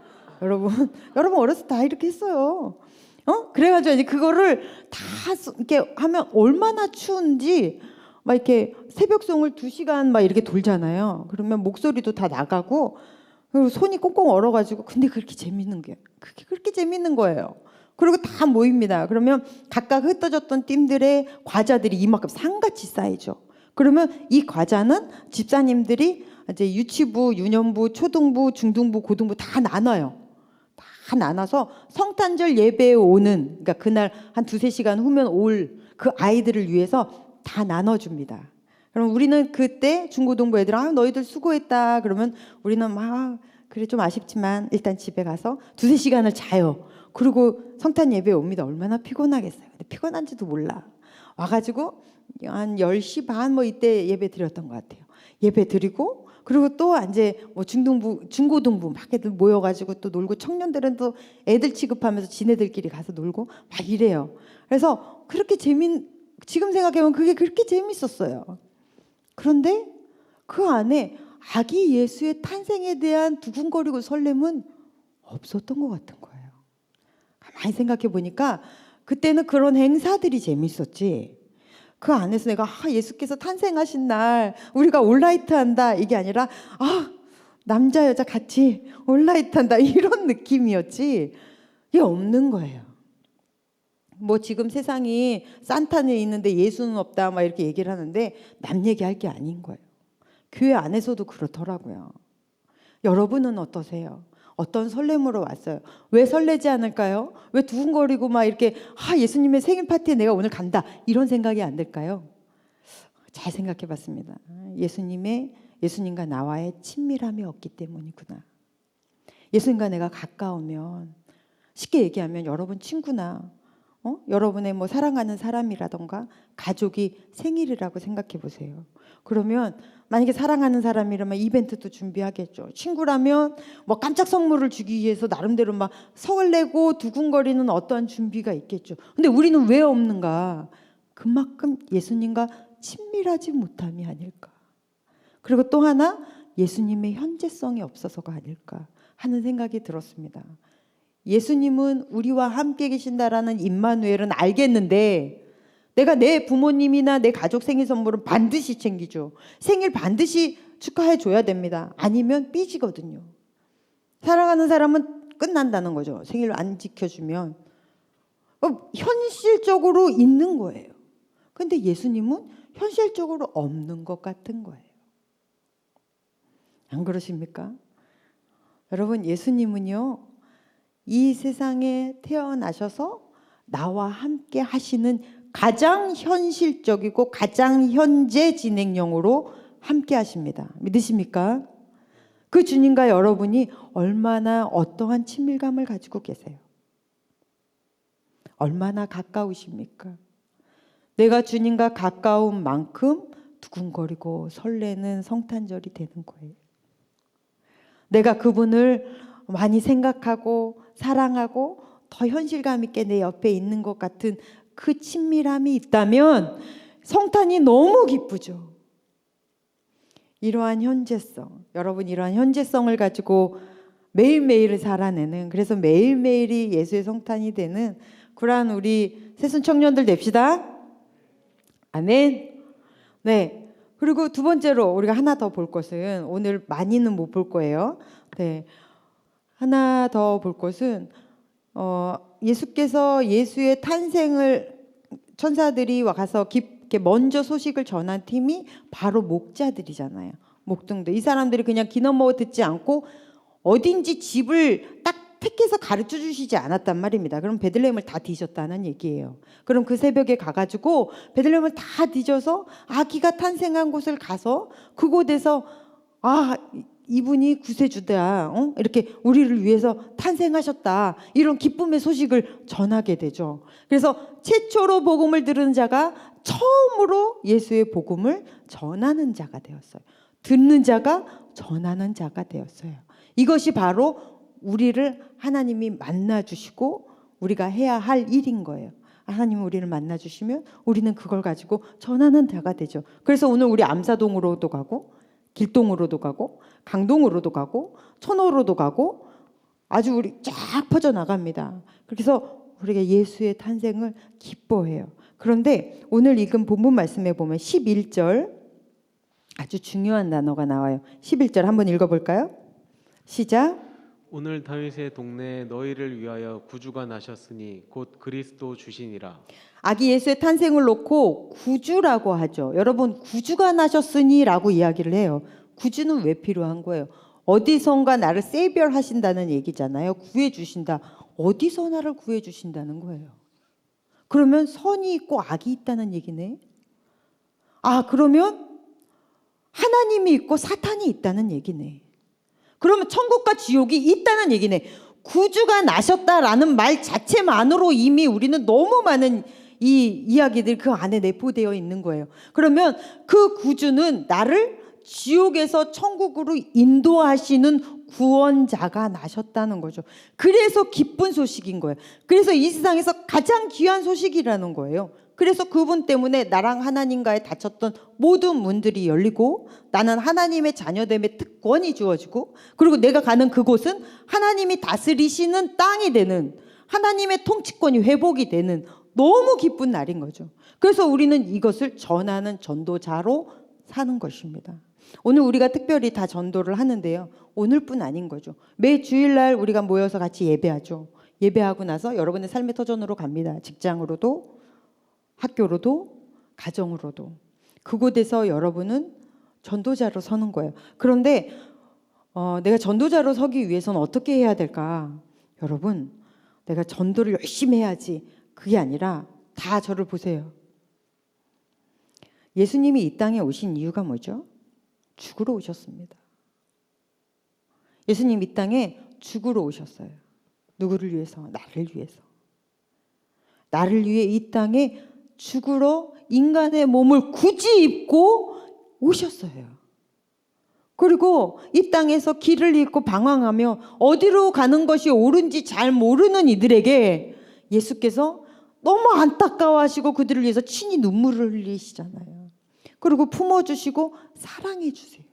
S6: 여러분 어렸을 때 다 이렇게 했어요. 그래가지고 이제 그거를 다 이렇게 하면 얼마나 추운지 막 이렇게 새벽송을 2시간 막 이렇게 돌잖아요. 그러면 목소리도 다 나가고 그리고 손이 꽁꽁 얼어가지고 근데 그렇게 재밌는 거예요. 그리고 다 모입니다. 그러면 각각 흩어졌던 팀들의 과자들이 이만큼 상같이 쌓이죠. 그러면 이 과자는 집사님들이 이제 유치부, 유년부, 초등부, 중등부, 고등부 다 나눠요. 다 나눠서 성탄절 예배에 오는, 그러니까 그날 한 2-3시간 후면 올 그 아이들을 위해서 다 나눠줍니다. 그럼 우리는 그때 중고등부 애들 너희들 수고했다 그러면 우리는 막 그래 좀 아쉽지만 일단 집에 가서 2-3시간을 자요. 그리고 성탄 예배에 옵니다. 얼마나 피곤하겠어요. 근데 피곤한지도 몰라. 와가지고 한 10시 반 뭐 이때 예배 드렸던 것 같아요. 예배 드리고 그리고 또 이제 뭐 중등부, 중고등부 막 애들 모여가지고 또 놀고 청년들은 또 애들 취급하면서 지네들끼리 가서 놀고 막 이래요. 그래서 그렇게 지금 생각해보면 그게 그렇게 재밌었어요. 그런데 그 안에 아기 예수의 탄생에 대한 두근거리고 설렘은 없었던 것 같은 거예요. 가만히 생각해 보니까 그때는 그런 행사들이 재밌었지. 그 안에서 내가 예수께서 탄생하신 날 우리가 올라이트 한다 이게 아니라 남자 여자 같이 올라이트 한다 이런 느낌이었지. 이게 없는 거예요. 뭐 지금 세상이 산타는 있는데 예수는 없다 막 이렇게 얘기를 하는데 남 얘기할 게 아닌 거예요. 교회 안에서도 그렇더라고요. 여러분은 어떠세요? 어떤 설렘으로 왔어요? 왜 설레지 않을까요? 왜 두근거리고 막 이렇게 예수님의 생일 파티에 내가 오늘 간다 이런 생각이 안 들까요? 잘 생각해 봤습니다. 예수님과 나와의 친밀함이 없기 때문이구나. 예수님과 내가 가까우면 쉽게 얘기하면 여러분 친구나 여러분의 뭐 사랑하는 사람이라던가 가족이 생일이라고 생각해 보세요. 그러면 만약에 사랑하는 사람이라면 이벤트도 준비하겠죠. 친구라면 뭐 깜짝 선물을 주기 위해서 나름대로 막 설레고 두근거리는 어떠한 준비가 있겠죠. 근데 우리는 왜 없는가? 그만큼 예수님과 친밀하지 못함이 아닐까. 그리고 또 하나 예수님의 현재성이 없어서가 아닐까 하는 생각이 들었습니다. 예수님은 우리와 함께 계신다라는 임마누엘은 알겠는데 내가 내 부모님이나 내 가족 생일 선물은 반드시 챙기죠. 생일 반드시 축하해 줘야 됩니다. 아니면 삐지거든요. 사랑하는 사람은 끝난다는 거죠. 생일 안 지켜주면. 현실적으로 있는 거예요. 근데 예수님은 현실적으로 없는 것 같은 거예요. 안 그러십니까? 여러분 예수님은요. 이 세상에 태어나셔서 나와 함께 하시는 가장 현실적이고 가장 현재 진행형으로 함께 하십니다. 믿으십니까? 그 주님과 여러분이 얼마나 어떠한 친밀감을 가지고 계세요? 얼마나 가까우십니까? 내가 주님과 가까운 만큼 두근거리고 설레는 성탄절이 되는 거예요. 내가 그분을 많이 생각하고 사랑하고 더 현실감 있게 내 옆에 있는 것 같은 그 친밀함이 있다면 성탄이 너무 기쁘죠. 이러한 현재성, 여러분 이러한 현재성을 가지고 매일매일을 살아내는, 그래서 매일매일이 예수의 성탄이 되는 그러한 우리 새순 청년들 됩시다. 아멘. 네. 그리고 두 번째로 우리가 하나 더 볼 것은, 오늘 많이는 못 볼 거예요. 네. 하나 더 볼 것은 예수께서 예수의 탄생을 천사들이 와서 깊게 먼저 소식을 전한 팀이 바로 목자들이잖아요. 목동들. 이 사람들이 그냥 기너머 듣지 않고 어딘지 집을 딱 택해서 가르쳐 주시지 않았단 말입니다. 그럼 베들레헴을 다 뒤졌다는 얘기예요. 그럼 그 새벽에 가가지고 베들레헴을 다 뒤져서 아기가 탄생한 곳을 가서 그곳에서 이분이 구세주다. 이렇게 우리를 위해서 탄생하셨다. 이런 기쁨의 소식을 전하게 되죠. 그래서 최초로 복음을 들은 자가 처음으로 예수의 복음을 전하는 자가 되었어요. 듣는 자가 전하는 자가 되었어요. 이것이 바로 우리를 하나님이 만나주시고 우리가 해야 할 일인 거예요. 하나님이 우리를 만나주시면 우리는 그걸 가지고 전하는 자가 되죠. 그래서 오늘 우리 암사동으로도 가고 길동으로도 가고 강동으로도 가고 천호로도 가고 아주 우리 쫙 퍼져나갑니다. 그래서 우리가 예수의 탄생을 기뻐해요. 그런데 오늘 읽은 본문 말씀에 보면 11절 아주 중요한 단어가 나와요. 11절 한번 읽어볼까요? 시작.
S1: 오늘 다윗의 동네에 너희를 위하여 구주가 나셨으니 곧 그리스도 주시니라.
S6: 아기 예수의 탄생을 놓고 구주라고 하죠. 여러분, 구주가 나셨으니라고 이야기를 해요. 구주는 왜 필요한 거예요? 어디선가 나를 세이비얼하신다는 얘기잖아요. 구해주신다. 어디서 나를 구해주신다는 거예요. 그러면 선이 있고 악이 있다는 얘기네. 아, 그러면 하나님이 있고 사탄이 있다는 얘기네. 그러면 천국과 지옥이 있다는 얘기네. 구주가 나셨다라는 말 자체만으로 이미 우리는 너무 많은 이 이야기들이 그 안에 내포되어 있는 거예요. 그러면 그 구주는 나를 지옥에서 천국으로 인도하시는 구원자가 나셨다는 거죠. 그래서 기쁜 소식인 거예요. 그래서 이 세상에서 가장 귀한 소식이라는 거예요. 그래서 그분 때문에 나랑 하나님과의 닫혔던 모든 문들이 열리고 나는 하나님의 자녀됨의 특권이 주어지고 그리고 내가 가는 그곳은 하나님이 다스리시는 땅이 되는 하나님의 통치권이 회복이 되는 너무 기쁜 날인 거죠. 그래서 우리는 이것을 전하는 전도자로 사는 것입니다. 오늘 우리가 특별히 다 전도를 하는데요. 오늘뿐 아닌 거죠. 매 주일날 우리가 모여서 같이 예배하죠. 예배하고 나서 여러분의 삶의 터전으로 갑니다. 직장으로도 학교로도 가정으로도 그곳에서 여러분은 전도자로 서는 거예요. 그런데 내가 전도자로 서기 위해서는 어떻게 해야 될까? 여러분, 내가 전도를 열심히 해야지. 그게 아니라 다 저를 보세요. 예수님이 이 땅에 오신 이유가 뭐죠? 죽으러 오셨습니다. 예수님 이 땅에 죽으러 오셨어요. 누구를 위해서? 나를 위해서. 나를 위해 이 땅에 죽으러 인간의 몸을 굳이 입고 오셨어요. 그리고 이 땅에서 길을 잃고 방황하며 어디로 가는 것이 옳은지 잘 모르는 이들에게 예수께서 너무 안타까워하시고 그들을 위해서 친히 눈물을 흘리시잖아요. 그리고 품어주시고 사랑해주세요.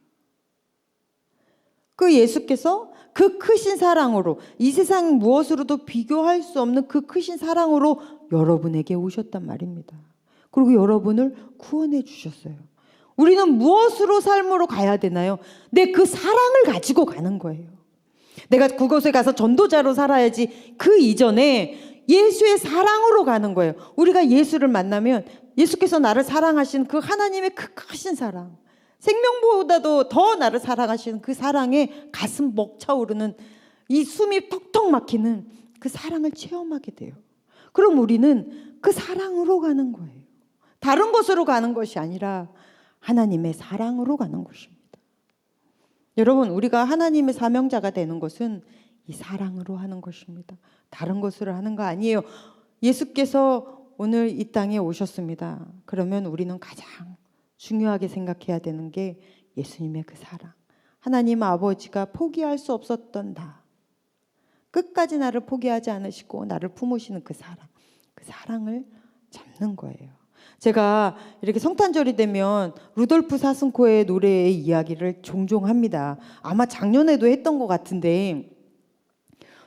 S6: 그 예수께서 그 크신 사랑으로 이 세상 무엇으로도 비교할 수 없는 그 크신 사랑으로 여러분에게 오셨단 말입니다. 그리고 여러분을 구원해 주셨어요. 우리는 무엇으로 삶으로 가야 되나요? 내 그 사랑을 가지고 가는 거예요. 내가 그곳에 가서 전도자로 살아야지 그 이전에 예수의 사랑으로 가는 거예요. 우리가 예수를 만나면 예수께서 나를 사랑하신 그 하나님의 그 크신 사랑, 생명보다도 더 나를 사랑하시는 그 사랑에 가슴 벅차오르는 이 숨이 턱턱 막히는 그 사랑을 체험하게 돼요. 그럼 우리는 그 사랑으로 가는 거예요. 다른 곳으로 가는 것이 아니라 하나님의 사랑으로 가는 것입니다. 여러분, 우리가 하나님의 사명자가 되는 것은 이 사랑으로 하는 것입니다. 다른 것으로 하는 거 아니에요. 예수께서 오늘 이 땅에 오셨습니다. 그러면 우리는 가장 중요하게 생각해야 되는 게 예수님의 그 사랑. 하나님 아버지가 포기할 수 없었던 나. 끝까지 나를 포기하지 않으시고 나를 품으시는 그 사랑. 그 사랑을 잡는 거예요. 제가 이렇게 성탄절이 되면 루돌프 사슴코의 노래의 이야기를 종종 합니다. 아마 작년에도 했던 것 같은데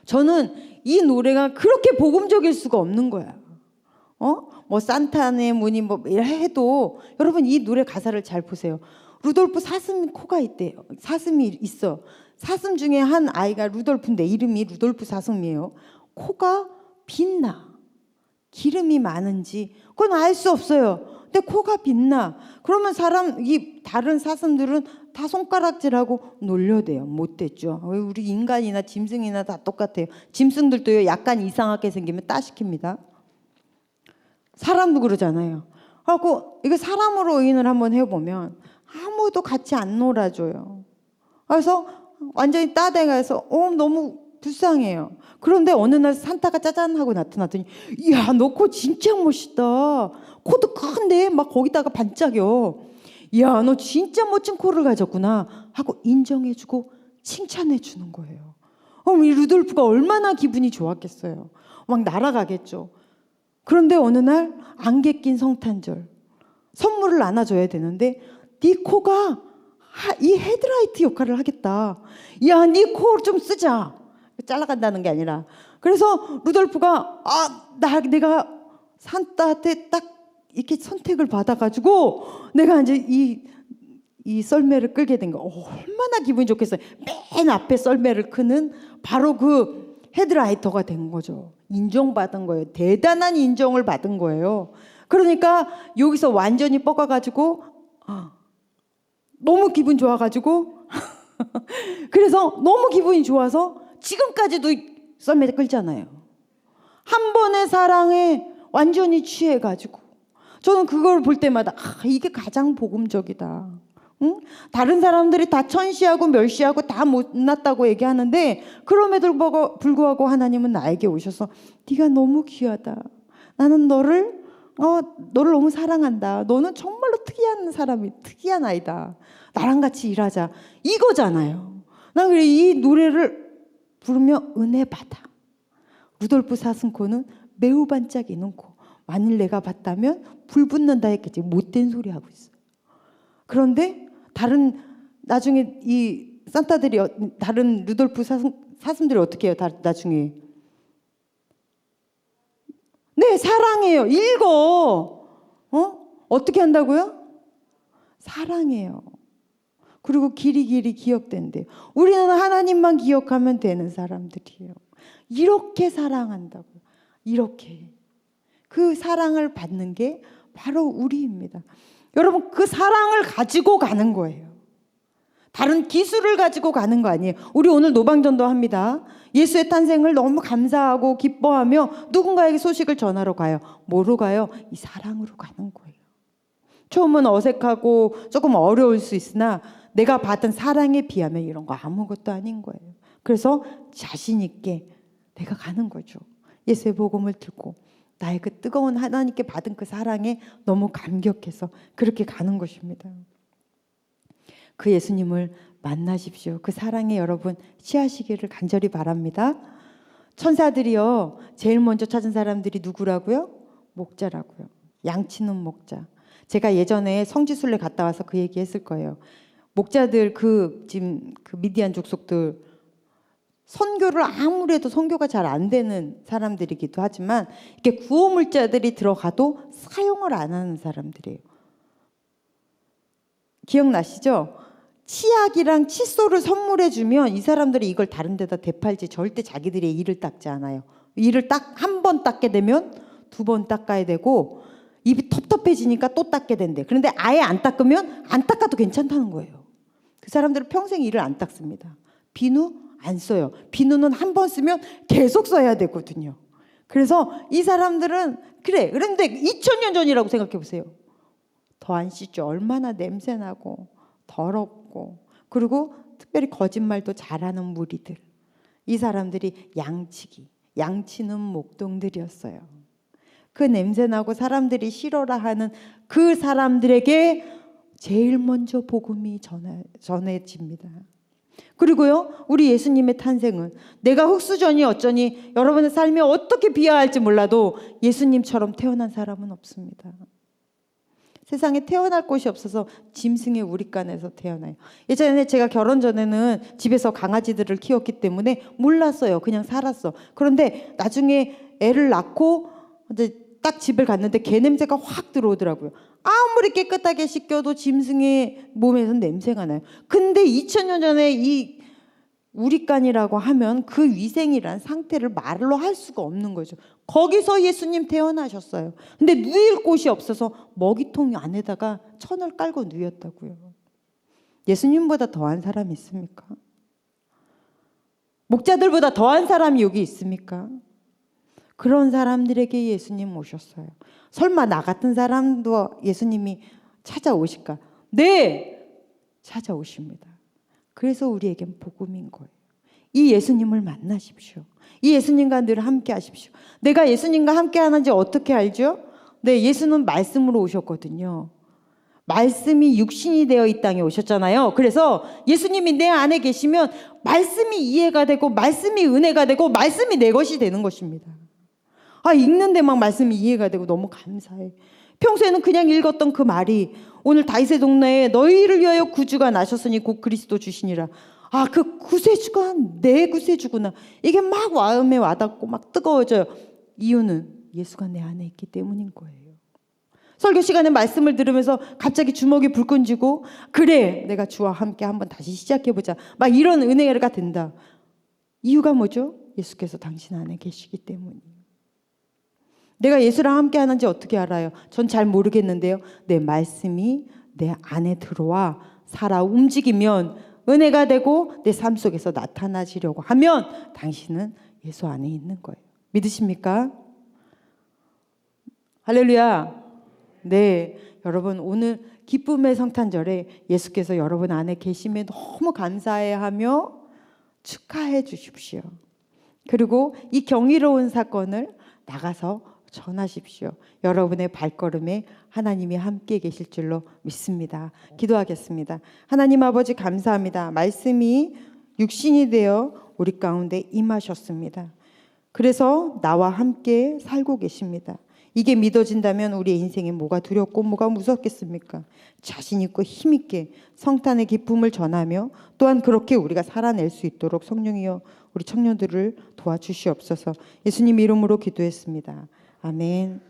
S6: 저는 이 노래가 그렇게 복음적일 수가 없는 거야. 뭐 산타네 문이 뭐 해도 여러분 이 노래 가사를 잘 보세요. 루돌프 사슴 코가 있대요. 사슴이 있어. 사슴 중에 한 아이가 루돌프인데 이름이 루돌프 사슴이에요. 코가 빛나. 기름이 많은지 그건 알 수 없어요. 근데 코가 빛나. 그러면 이 다른 사슴들은 다 손가락질하고 놀려대요. 못됐죠. 우리 인간이나 짐승이나 다 똑같아요. 짐승들도요 약간 이상하게 생기면 따시킵니다. 사람도 그러잖아요. 하고 이거 사람으로 의인을 한번 해보면 아무도 같이 안 놀아줘요. 그래서 완전히 따대가서 너무 불쌍해요. 그런데 어느 날 산타가 짜잔 하고 나타났더니 이야 너 코 진짜 멋있다. 코도 큰데 막 거기다가 반짝여. 이야 너 진짜 멋진 코를 가졌구나 하고 인정해주고 칭찬해주는 거예요. 이 루돌프가 얼마나 기분이 좋았겠어요. 막 날아가겠죠. 그런데 어느 날 안개 낀 성탄절 선물을 안아줘야 되는데 네 코가 이 헤드라이트 역할을 하겠다. 야, 네 코 좀 쓰자. 잘라간다는 게 아니라 그래서 루돌프가 내가 산타한테 딱 이렇게 선택을 받아가지고 내가 이제 이 썰매를 끌게 된 거. 얼마나 기분이 좋겠어요. 맨 앞에 썰매를 크는 바로 그 헤드라이터가 된 거죠. 인정받은 거예요. 대단한 인정을 받은 거예요. 그러니까 여기서 완전히 뻗어가지고 너무 기분 좋아가지고 그래서 너무 기분이 좋아서 지금까지도 썰매 끌잖아요. 한 번의 사랑에 완전히 취해가지고 저는 그걸 볼 때마다 이게 가장 복음적이다. 응? 다른 사람들이 다 천시하고 멸시하고 다 못났다고 얘기하는데 그럼에도 불구하고 하나님은 나에게 오셔서 네가 너무 귀하다. 나는 너를 너무 사랑한다. 너는 정말로 특이한 아이다. 나랑 같이 일하자. 이거잖아요. 난 그래 이 노래를 부르며 은혜 받아. 루돌프 사슴코는 매우 반짝이는 코. 만일 내가 봤다면 불 붙는다 했겠지. 못된 소리 하고 있어요. 그런데 나중에 이 산타들이 다른 루돌프 사슴들이 어떻게 해요? 나중에 네, 사랑해요. 읽어. 어떻게 한다고요? 사랑해요. 그리고 길이 기억된대요. 우리는 하나님만 기억하면 되는 사람들이에요. 이렇게 사랑한다고요. 이렇게. 그 사랑을 받는 게 바로 우리입니다. 여러분, 그 사랑을 가지고 가는 거예요. 다른 기술을 가지고 가는 거 아니에요. 우리 오늘 노방전도 합니다. 예수의 탄생을 너무 감사하고 기뻐하며 누군가에게 소식을 전하러 가요. 뭐로 가요? 이 사랑으로 가는 거예요. 처음은 어색하고 조금 어려울 수 있으나 내가 받은 사랑에 비하면 이런 거 아무것도 아닌 거예요. 그래서 자신 있게 내가 가는 거죠. 예수의 복음을 들고 나의 그 뜨거운 하나님께 받은 그 사랑에 너무 감격해서 그렇게 가는 것입니다. 그 예수님을 만나십시오. 그 사랑에 여러분 취하시기를 간절히 바랍니다. 천사들이요, 제일 먼저 찾은 사람들이 누구라고요? 목자라고요. 양치는 목자. 제가 예전에 성지순례 갔다 와서 그 얘기했을 거예요. 목자들 지금 그 미디안 족속들 선교를 아무래도 선교가 잘 안 되는 사람들이기도 하지만 이렇게 구호물자들이 들어가도 사용을 안 하는 사람들이에요. 기억나시죠? 치약이랑 칫솔을 선물해 주면 이 사람들이 이걸 다른 데다 되팔지 절대 자기들의 이를 닦지 않아요. 이를 한 번 닦게 되면 2번 닦아야 되고 입이 텁텁해지니까 또 닦게 된대. 그런데 아예 안 닦으면 안 닦아도 괜찮다는 거예요. 그 사람들은 평생 이를 안 닦습니다. 비누 안 써요. 비누는 한 번 쓰면 계속 써야 되거든요. 그래서 이 사람들은 그런데 2000년 전이라고 생각해 보세요. 더 안 씻죠. 얼마나 냄새나고 더럽고 그리고 특별히 거짓말도 잘하는 무리들. 이 사람들이 양치는 목동들이었어요. 그 냄새나고 사람들이 싫어라 하는 그 사람들에게 제일 먼저 복음이 전해집니다. 그리고요, 우리 예수님의 탄생은 내가 흙수저니 어쩌니 여러분의 삶에 어떻게 비하할지 몰라도 예수님처럼 태어난 사람은 없습니다. 세상에 태어날 곳이 없어서 짐승의 우리간에서 태어나요. 예전에 제가 결혼 전에는 집에서 강아지들을 키웠기 때문에 몰랐어요. 그냥 살았어. 그런데 나중에 애를 낳고 이제 딱 집을 갔는데 개 냄새가 확 들어오더라고요. 아무리 깨끗하게 씻겨도 짐승의 몸에서 냄새가 나요. 근데 2000년 전에 이 우리간이라고 하면 그 위생이란 상태를 말로 할 수가 없는 거죠. 거기서 예수님 태어나셨어요. 근데 누일 곳이 없어서 먹이통 안에다가 천을 깔고 누였다고요. 예수님보다 더한 사람이 있습니까? 목자들보다 더한 사람이 여기 있습니까? 그런 사람들에게 예수님 오셨어요. 설마 나 같은 사람도 예수님이 찾아오실까? 네, 찾아오십니다. 그래서 우리에겐 복음인 거예요. 이 예수님을 만나십시오. 이 예수님과 늘 함께 하십시오. 내가 예수님과 함께 하는지 어떻게 알죠? 네, 예수는 말씀으로 오셨거든요. 말씀이 육신이 되어 이 땅에 오셨잖아요. 그래서 예수님이 내 안에 계시면 말씀이 이해가 되고 말씀이 은혜가 되고 말씀이 내 것이 되는 것입니다. 읽는 데만 말씀이 이해가 되고 너무 감사해. 평소에는 그냥 읽었던 그 말이 오늘 다윗의 동네에 너희를 위하여 구주가 나셨으니 곧 그리스도 주시니라. 아, 그 구세주가 내 구세주구나. 이게 막 마음에 와닿고 막 뜨거워져요. 이유는 예수가 내 안에 있기 때문인 거예요. 설교 시간에 말씀을 들으면서 갑자기 주먹이 불끈 쥐고 그래 내가 주와 함께 한번 다시 시작해보자 막 이런 은혜가 된다. 이유가 뭐죠? 예수께서 당신 안에 계시기 때문이에요. 내가 예수랑 함께 하는지 어떻게 알아요? 전 잘 모르겠는데요. 내 말씀이 내 안에 들어와 살아 움직이면 은혜가 되고 내 삶 속에서 나타나지려고 하면 당신은 예수 안에 있는 거예요. 믿으십니까? 할렐루야. 네, 여러분 오늘 기쁨의 성탄절에 예수께서 여러분 안에 계심에 너무 감사해하며 축하해 주십시오. 그리고 이 경이로운 사건을 나가서 전하십시오. 여러분의 발걸음에 하나님이 함께 계실 줄로 믿습니다. 기도하겠습니다. 하나님 아버지 감사합니다. 말씀이 육신이 되어 우리 가운데 임하셨습니다. 그래서 나와 함께 살고 계십니다. 이게 믿어진다면 우리의 인생에 뭐가 두렵고 뭐가 무섭겠습니까? 자신 있고 힘 있게 성탄의 기쁨을 전하며 또한 그렇게 우리가 살아낼 수 있도록 성령이여 우리 청년들을 도와주시옵소서. 예수님 이름으로 기도했습니다. 아멘.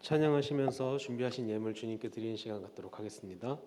S1: 찬양하시면서 준비하신 예물 주님께 드리는 시간 갖도록 하겠습니다.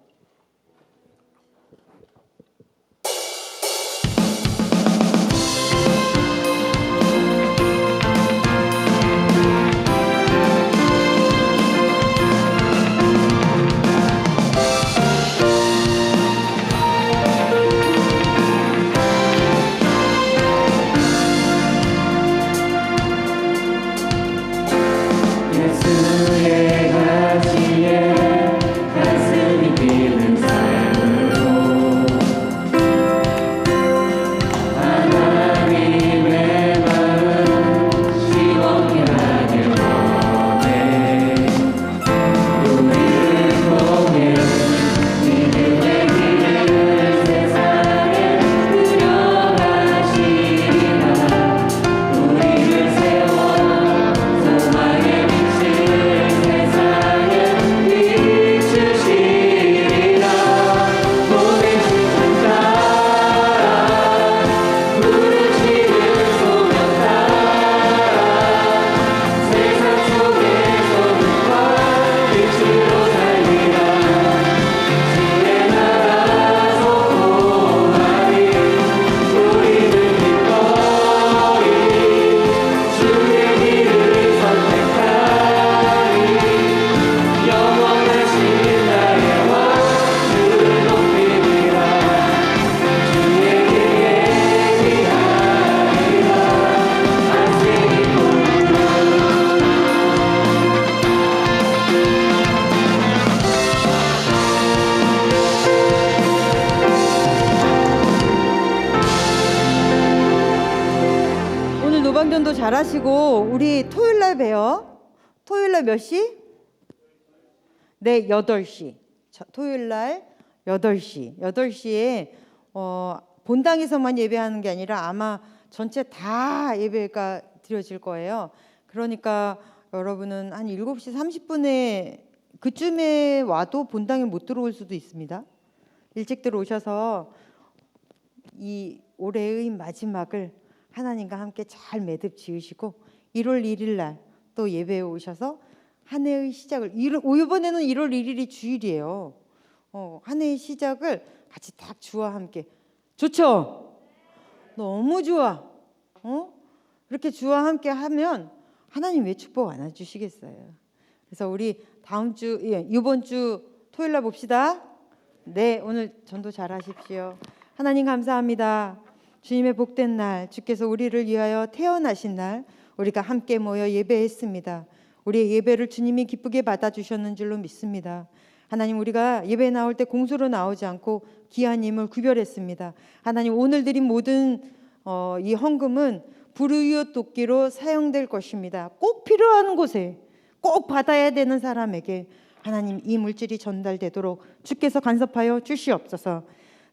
S5: 예수의 가시에 가슴이 뛰는 삶으로 하나님의 마음 시원케 하길 원해. 우리를 통해 믿음의 길을 세상에 들여가시리라. 우리를 세워 소망의
S6: 오늘 노방전도 잘하시고 우리 토요일 날 봬요. 토요일 날 몇 시? 네, 8시. 토요일 날 8시. 8시에 본당에서만 예배하는 게 아니라 아마 전체 다 예배가 드려질 거예요. 그러니까 여러분은 한 7시 30분에 그쯤에 와도 본당에 못 들어올 수도 있습니다. 일찍 들어오셔서 이 올해의 마지막을 하나님과 함께 잘 매듭 지으시고 1월 1일 날 또 예배에 오셔서 한 해의 시작을 이번에는 1월 1일이 주일이에요. 한 해의 시작을 같이 딱 주와 함께. 좋죠? 너무 좋아. 이렇게 주와 함께 하면 하나님 왜 축복 안 해주시겠어요? 그래서 우리 이번 주 토요일 날 봅시다. 네, 오늘 전도 잘하십시오. 하나님 감사합니다. 주님의 복된 날, 주께서 우리를 위하여 태어나신 날 우리가 함께 모여 예배했습니다. 우리의 예배를 주님이 기쁘게 받아주셨는 줄로 믿습니다. 하나님, 우리가 예배에 나올 때 공수로 나오지 않고 귀한 힘을 구별했습니다. 하나님, 오늘 드린 모든 이 헌금은 불우이웃 돕기로 사용될 것입니다. 꼭 필요한 곳에 꼭 받아야 되는 사람에게 하나님 이 물질이 전달되도록 주께서 간섭하여 주시옵소서.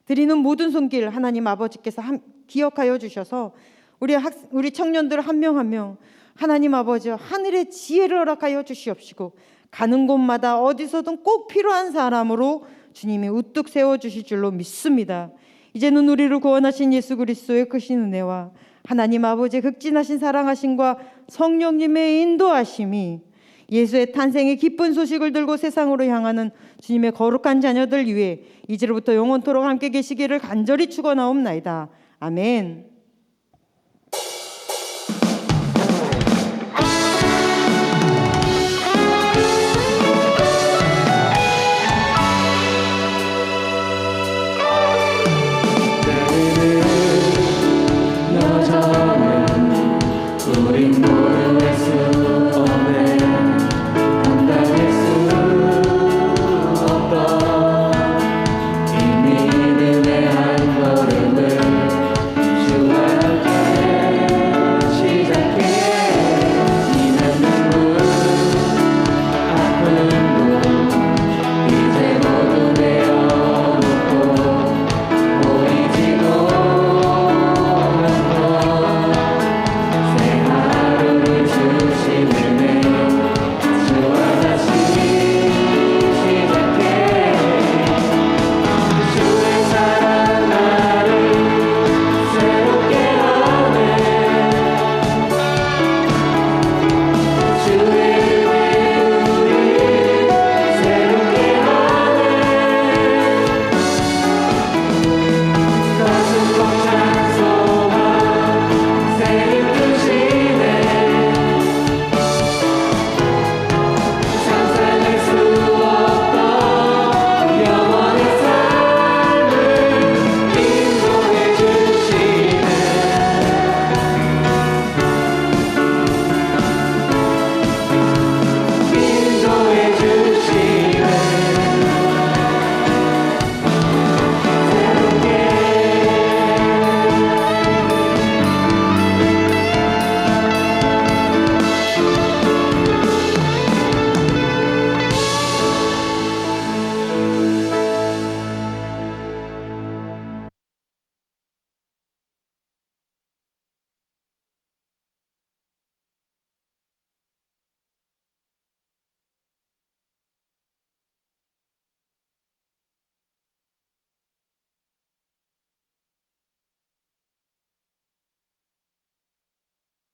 S6: 드리는 모든 손길 하나님 아버지께서 기억하여 주셔서 우리 청년들 한 명 한 명 하나님 아버지 하늘의 지혜를 허락하여 주시옵시고 가는 곳마다 어디서든 꼭 필요한 사람으로 주님이 우뚝 세워주실 줄로 믿습니다. 이제는 우리를 구원하신 예수 그리스도의 크신 은혜와 하나님 아버지의 극진하신 사랑하심과 성령님의 인도하심이 예수의 탄생의 기쁜 소식을 들고 세상으로 향하는 주님의 거룩한 자녀들 위해 이제로부터 영원토록 함께 계시기를 간절히 축원하옵나이다. 아멘.